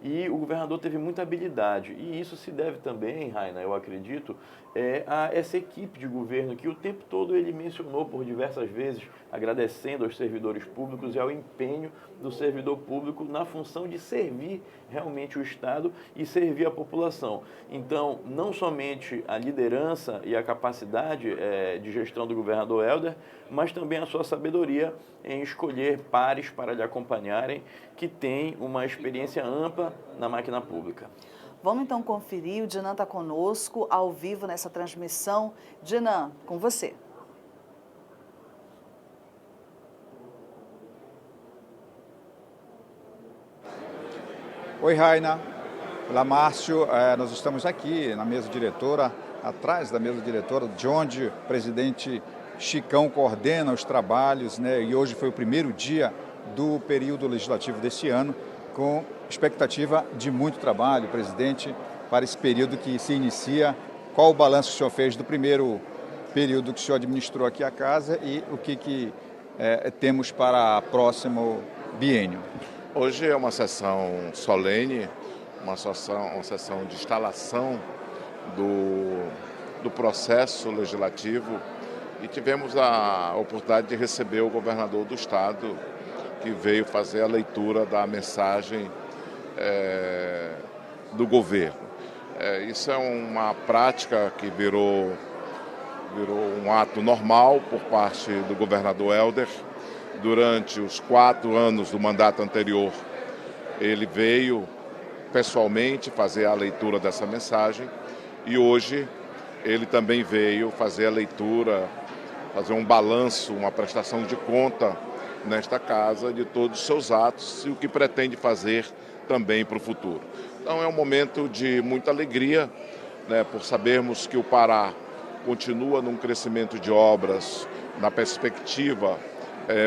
E o governador teve muita habilidade. E isso se deve também, Raina, eu acredito, a essa equipe de governo que o tempo todo ele mencionou por diversas vezes, agradecendo aos servidores públicos e ao empenho do servidor público na função de servir realmente o Estado e servir a população. Então, não somente a liderança e a capacidade de gestão do governador Helder, mas também a sua sabedoria em escolher pares para lhe acompanharem, que tem uma experiência ampla na máquina pública. Vamos então conferir, o Dinan está conosco ao vivo nessa transmissão. Dinan, com você. Oi, Raina. Olá, Márcio. Nós estamos aqui na mesa diretora, atrás da mesa diretora, de onde o presidente Chicão coordena os trabalhos, né? E hoje foi o primeiro dia do período legislativo deste ano, com expectativa de muito trabalho, presidente, para esse período que se inicia. Qual o balanço que o senhor fez do primeiro período que o senhor administrou aqui a casa e o que temos para o próximo biênio? Hoje é uma sessão solene, uma sessão de instalação do processo legislativo, e tivemos a oportunidade de receber o governador do estado, que veio fazer a leitura da mensagem do governo. Isso é uma prática que virou um ato normal por parte do governador Helder. Durante os 4 anos do mandato anterior, ele veio pessoalmente fazer a leitura dessa mensagem, e hoje ele também veio fazer a leitura, fazer um balanço, uma prestação de conta nesta casa de todos os seus atos e o que pretende fazer também para o futuro. Então é um momento de muita alegria, né, por sabermos que o Pará continua num crescimento de obras na perspectiva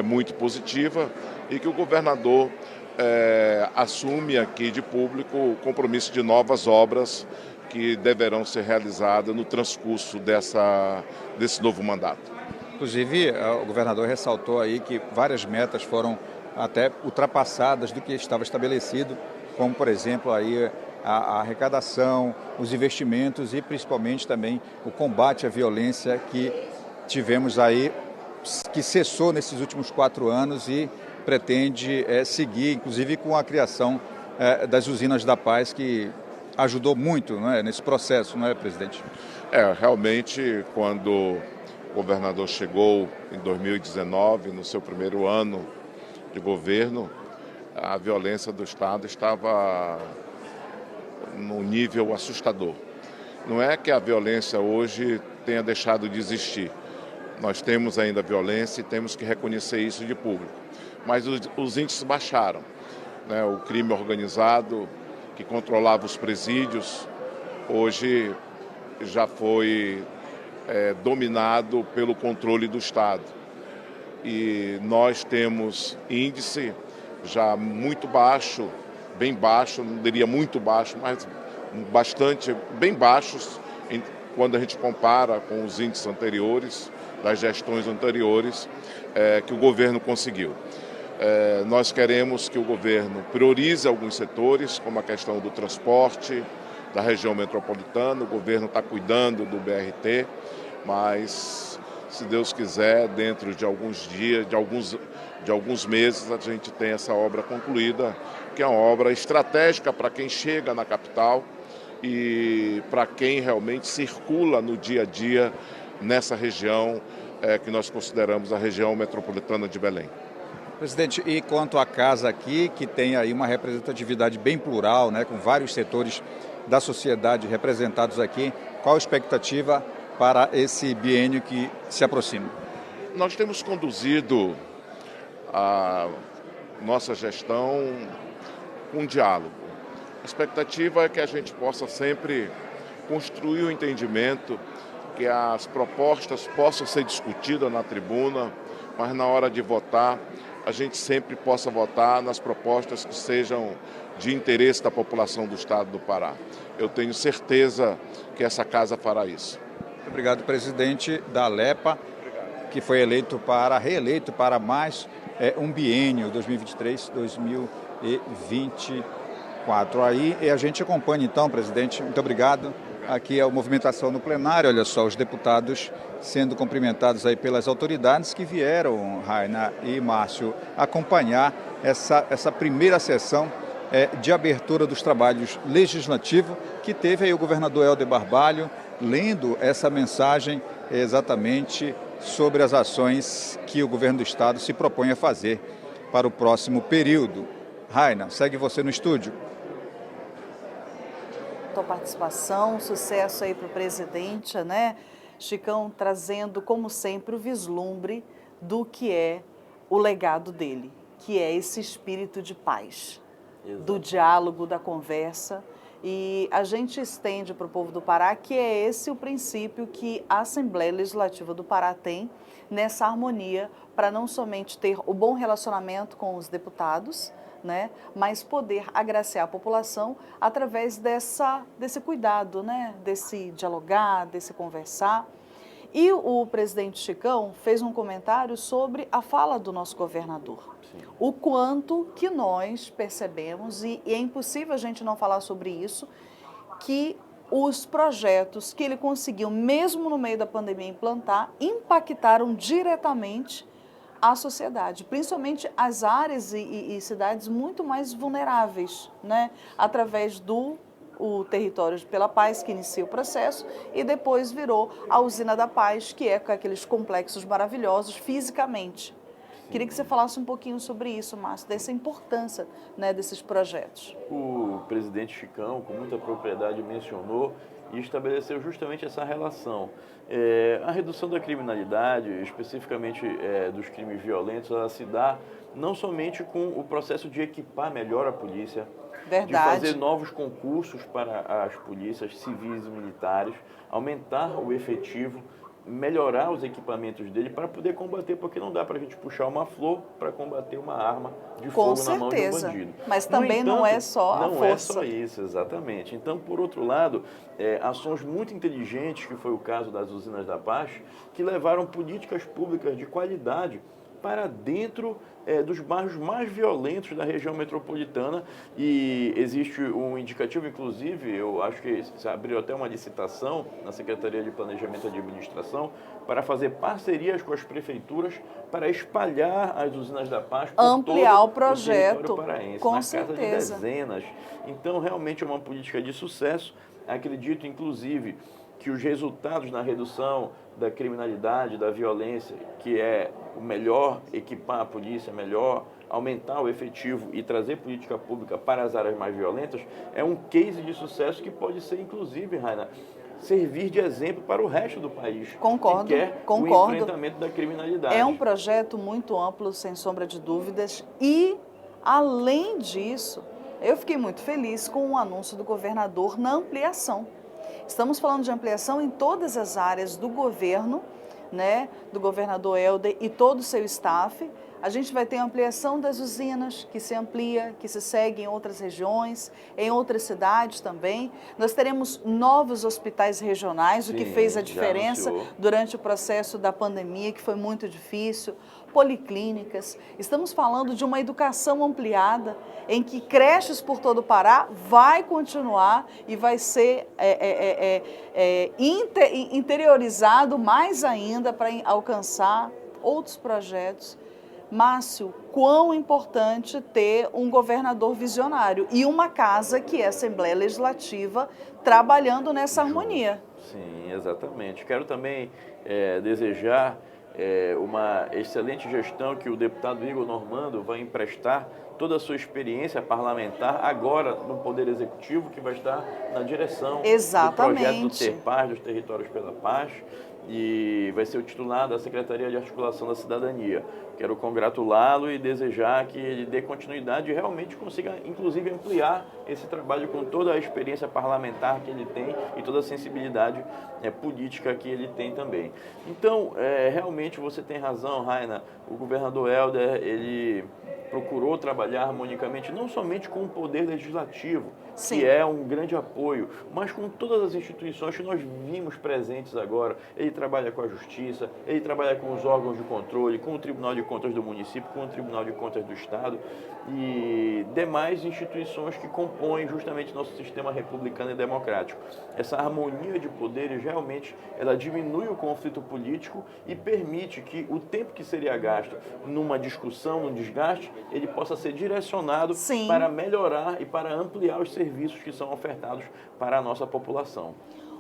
muito positiva, e que o governador assume aqui de público o compromisso de novas obras que deverão ser realizadas no transcurso desse novo mandato. Inclusive, o governador ressaltou aí que várias metas foram até ultrapassadas do que estava estabelecido, como, por exemplo, aí a arrecadação, os investimentos e, principalmente, também o combate à violência que tivemos aí, que cessou nesses últimos 4 anos e pretende seguir, inclusive com a criação das usinas da paz, que ajudou muito, não é, nesse processo, não é, presidente? Realmente, quando o governador chegou em 2019, no seu primeiro ano de governo, a violência do Estado estava num nível assustador. Não é que a violência hoje tenha deixado de existir. Nós temos ainda violência e temos que reconhecer isso de público. Mas os índices baixaram, né? O crime organizado, que controlava os presídios, hoje já foi dominado pelo controle do Estado. E nós temos índice já muito baixo, bem baixo, não diria muito baixo, mas bastante, bem baixos quando a gente compara com os índices anteriores, das gestões anteriores, que o governo conseguiu. Nós queremos que o governo priorize alguns setores, como a questão do transporte, da região metropolitana. O governo está cuidando do BRT, mas, se Deus quiser, dentro de alguns dias, de alguns meses, a gente tem essa obra concluída, que é uma obra estratégica para quem chega na capital e para quem realmente circula no dia a dia nessa região que nós consideramos a região metropolitana de Belém. Presidente, e quanto à casa aqui, que tem aí uma representatividade bem plural, né, com vários setores da sociedade representados aqui, qual a expectativa para esse biênio que se aproxima? Nós temos conduzido a nossa gestão com diálogo. A expectativa é que a gente possa sempre construir o entendimento, que as propostas possam ser discutidas na tribuna, mas na hora de votar, a gente sempre possa votar nas propostas que sejam de interesse da população do estado do Pará. Eu tenho certeza que essa casa fará isso. Muito obrigado, presidente da Alepa, que foi reeleito para mais um biênio, 2023-2024. Aí a gente acompanha então, presidente, muito obrigado. Aqui é a movimentação no plenário, olha só, os deputados sendo cumprimentados aí pelas autoridades que vieram, Raina e Márcio, acompanhar essa primeira sessão de abertura dos trabalhos legislativos, que teve aí o governador Helder Barbalho lendo essa mensagem exatamente sobre as ações que o governo do estado se propõe a fazer para o próximo período. Raina, segue você no estúdio. Tua participação, sucesso aí para o presidente, né? Chicão trazendo, como sempre, o vislumbre do que é o legado dele, que é esse espírito de paz, do diálogo, da conversa. E a gente estende para o povo do Pará que é esse o princípio que a Assembleia Legislativa do Pará tem nessa harmonia para não somente ter o bom relacionamento com os deputados, né, mas poder agraciar a população através desse cuidado, né, desse dialogar, desse conversar. E o presidente Chicão fez um comentário sobre a fala do nosso governador. Sim. O quanto que nós percebemos, e é impossível a gente não falar sobre isso, que os projetos que ele conseguiu, mesmo no meio da pandemia, implantar, impactaram diretamente a sociedade, principalmente as áreas e cidades muito mais vulneráveis, né? Através do Território pela Paz, que inicia o processo, e depois virou a Usina da Paz, que é com aqueles complexos maravilhosos fisicamente. Sim. Queria que você falasse um pouquinho sobre isso, Márcio, dessa importância, né, desses projetos. O presidente Chicão, com muita propriedade, mencionou e estabeleceu justamente essa relação. A redução da criminalidade, especificamente dos crimes violentos, ela se dá não somente com o processo de equipar melhor a polícia, Verdade. De fazer novos concursos para as polícias civis e militares, aumentar o efetivo, melhorar os equipamentos dele para poder combater, porque não dá para a gente puxar uma flor para combater uma arma de fogo na mão de um bandido. Mas também não é só a força. Não é só isso, exatamente. Então, por outro lado, ações muito inteligentes, que foi o caso das Usinas da Paz, que levaram políticas públicas de qualidade para dentro dos bairros mais violentos da região metropolitana, e existe um indicativo, inclusive, eu acho que se abriu até uma licitação na Secretaria de Planejamento e Administração para fazer parcerias com as prefeituras para espalhar as Usinas da Paz por ampliar todo o projeto, paraense, com na certeza. casa de dezenas. Então, realmente é uma política de sucesso. Acredito, inclusive, que os resultados na redução da criminalidade, da violência, que é o melhor equipar a polícia, melhor aumentar o efetivo e trazer política pública para as áreas mais violentas, é um case de sucesso que pode ser, inclusive, Raina, servir de exemplo para o resto do país. Concordo, que quer concordo. O enfrentamento da criminalidade. É um projeto muito amplo, sem sombra de dúvidas, e, além disso, eu fiquei muito feliz com o anúncio do governador na ampliação. Estamos falando de ampliação em todas as áreas do governo, né, do governador Helder e todo o seu staff, A gente vai ter ampliação das usinas, que se amplia, que se segue em outras regiões, em outras cidades também. Nós teremos novos hospitais regionais, o que fez a diferença durante o processo da pandemia, que foi muito difícil. Policlínicas. Estamos falando de uma educação ampliada, em que creches por todo o Pará vai continuar e vai ser interiorizado mais ainda para alcançar outros projetos. Márcio, quão importante ter um governador visionário e uma casa que é a Assembleia Legislativa trabalhando nessa harmonia. Sim, exatamente. Quero também desejar uma excelente gestão que o deputado Igor Normando vai emprestar toda a sua experiência parlamentar agora no Poder Executivo, que vai estar na direção do projeto do Ter Paz, dos Territórios pela Paz, e vai ser o titular da Secretaria de Articulação da Cidadania. Quero congratulá-lo e desejar que ele dê continuidade e realmente consiga, inclusive, ampliar esse trabalho com toda a experiência parlamentar que ele tem e toda a sensibilidade política que ele tem também. Então, realmente você tem razão, Raina, o governador Helder, ele procurou trabalhar harmonicamente, não somente com o Poder Legislativo, que é um grande apoio, mas com todas as instituições que nós vimos presentes agora. Ele trabalha com a Justiça, ele trabalha com os órgãos de controle, com o Tribunal de Contas do município, com o Tribunal de Contas do Estado e demais instituições que compõem justamente nosso sistema republicano e democrático. Essa harmonia de poderes realmente ela diminui o conflito político e permite que o tempo que seria gasto numa discussão, num desgaste, ele possa ser direcionado para melhorar e para ampliar os serviços que são ofertados para a nossa população.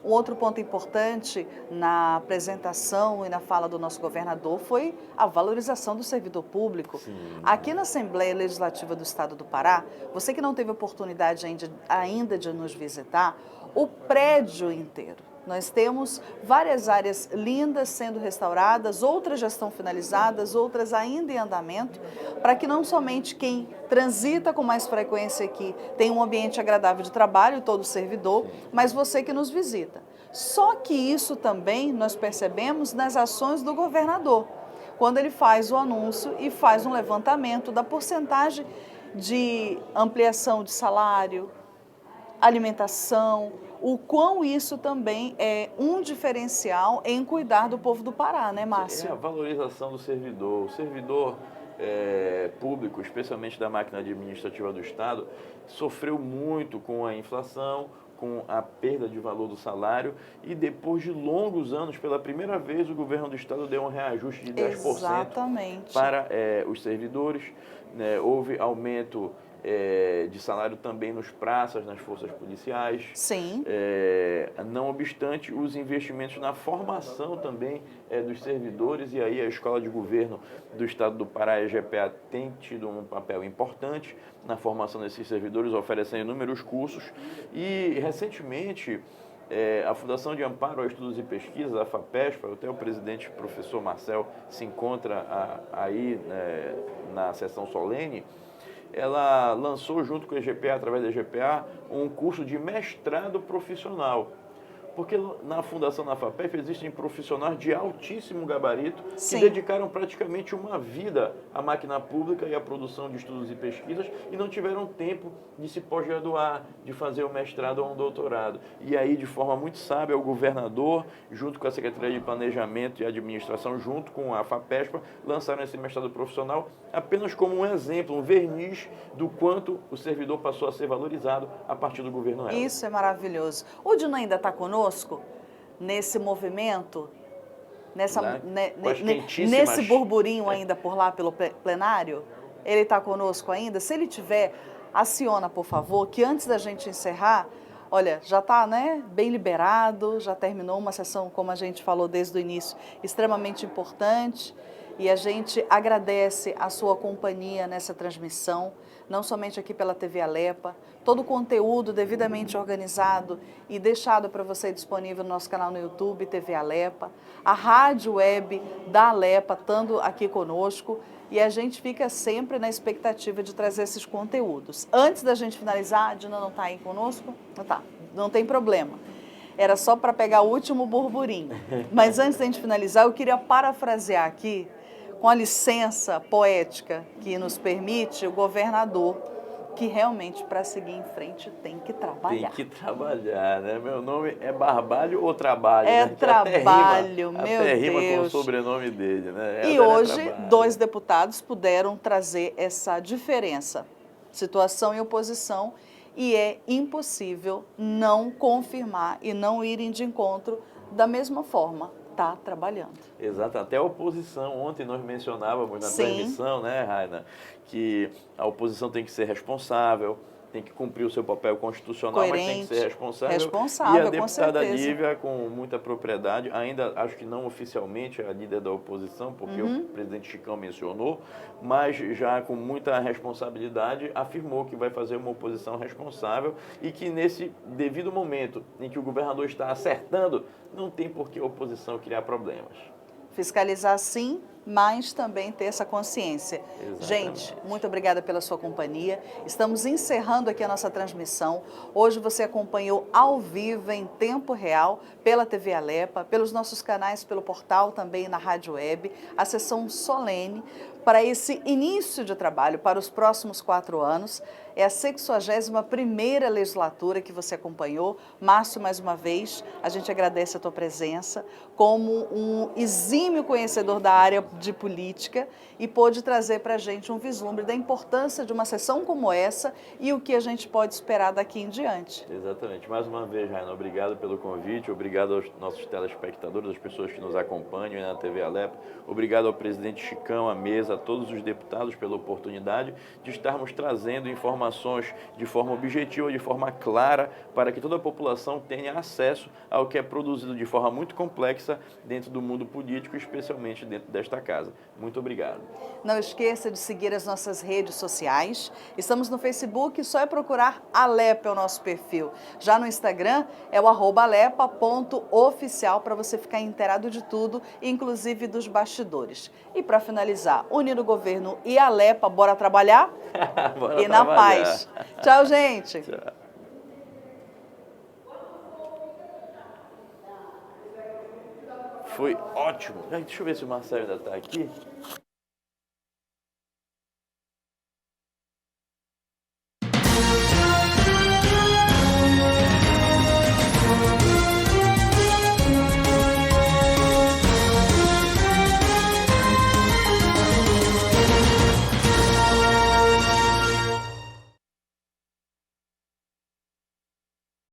Um outro ponto importante na apresentação e na fala do nosso governador foi a valorização do servidor público. Aqui na Assembleia Legislativa do Estado do Pará, você que não teve oportunidade ainda de nos visitar, o prédio inteiro. Nós temos várias áreas lindas sendo restauradas, outras já estão finalizadas, outras ainda em andamento, para que não somente quem transita com mais frequência aqui tenha um ambiente agradável de trabalho, todo servidor, mas você que nos visita. Só que isso também nós percebemos nas ações do governador, quando ele faz o anúncio e faz um levantamento da porcentagem de ampliação de salário, alimentação, o quão isso também é um diferencial em cuidar do povo do Pará, né, Márcio? É a valorização do servidor. O servidor público, especialmente da máquina administrativa do Estado, sofreu muito com a inflação, com a perda de valor do salário e depois de longos anos, pela primeira vez, o governo do Estado deu um reajuste de 10% para os servidores. Houve aumento de salário também nos praças, nas forças policiais. Não obstante, os investimentos na formação também dos servidores, e aí a Escola de Governo do Estado do Pará, a EGPA, tem tido um papel importante na formação desses servidores, oferecendo inúmeros cursos. E, recentemente, a Fundação de Amparo a Estudos e Pesquisas, a FAPESPA, até o presidente, professor Marcel, se encontra aí na sessão solene. Ela lançou, junto com a EGPA, através da EGPA, um curso de mestrado profissional. Porque na Fundação na FAPESP existem profissionais de altíssimo gabarito que dedicaram praticamente uma vida à máquina pública e à produção de estudos e pesquisas e não tiveram tempo de se pós-graduar, de fazer um mestrado ou um doutorado. E aí, de forma muito sábia, o governador, junto com a Secretaria de Planejamento e Administração, junto com a FAPESPA, lançaram esse mestrado profissional apenas como um exemplo, um verniz do quanto o servidor passou a ser valorizado a partir do governo Helder. Isso é maravilhoso. O Dino ainda está conosco nesse movimento, nesse burburinho ainda por lá pelo plenário? Ele está conosco ainda? Se ele tiver, aciona, por favor, que antes da gente encerrar, olha, já está bem liberado, já terminou uma sessão, como a gente falou desde o início, extremamente importante. E a gente agradece a sua companhia nessa transmissão, não somente aqui pela TV Alepa, todo o conteúdo devidamente organizado e deixado para você disponível no nosso canal no YouTube, TV Alepa, a rádio web da Alepa, estando aqui conosco, e a gente fica sempre na expectativa de trazer esses conteúdos. Antes da gente finalizar, a Dina não está aí conosco? Não tá, não tem problema. Era só para pegar o último burburinho. Mas antes da gente finalizar, eu queria parafrasear aqui com a licença poética que nos permite, o governador, que realmente, para seguir em frente, tem que trabalhar. Tem que trabalhar, né? Meu nome é Barbalho ou Trabalho? É né? trabalho, até meu rima, até rima com o Deus. sobrenome dele, né? E hoje, 2 deputados puderam trazer essa diferença, situação e oposição, e é impossível não confirmar e não irem de encontro da mesma forma. Está trabalhando. Exato, até a oposição. Ontem nós mencionávamos na Sim. transmissão, né, Raina, que a oposição tem que ser responsável, tem que cumprir o seu papel constitucional, mas tem que ser responsável. Responsável, e a deputada com certeza. Lívia, com muita propriedade, ainda acho que não oficialmente a líder da oposição, porque o presidente Chicão mencionou, mas já com muita responsabilidade afirmou que vai fazer uma oposição responsável e que nesse devido momento em que o governador está acertando, não tem por que a oposição criar problemas. Fiscalizar sim, mas também ter essa consciência. Exatamente. Gente, muito obrigada pela sua companhia. Estamos encerrando aqui a nossa transmissão. Hoje você acompanhou ao vivo, em tempo real, pela TV Alepa, pelos nossos canais, pelo portal, também na Rádio Web, a sessão solene para esse início de trabalho para os próximos 4 anos. É a 61ª legislatura que você acompanhou. Márcio, mais uma vez, a gente agradece a tua presença como um exímio conhecedor da área de política e pôde trazer para a gente um vislumbre da importância de uma sessão como essa e o que a gente pode esperar daqui em diante. Exatamente. Mais uma vez, Raina, obrigado pelo convite, obrigado aos nossos telespectadores, às pessoas que nos acompanham na TV Alepa, obrigado ao presidente Chicão, à mesa, a todos os deputados pela oportunidade de estarmos trazendo informações de forma objetiva, de forma clara, para que toda a população tenha acesso ao que é produzido de forma muito complexa dentro do mundo político, especialmente dentro desta casa. Muito obrigado. Não esqueça de seguir as nossas redes sociais. Estamos no Facebook, só é procurar Alepa, é o nosso perfil. Já no Instagram é o @alepa.oficial para você ficar inteirado de tudo, inclusive dos bastidores. E para finalizar, unindo o governo e Alepa, bora trabalhar? Bora e na trabalhar. paz. Tchau, gente. Tchau. Foi ótimo. Deixa eu ver se o Marcelo ainda está aqui.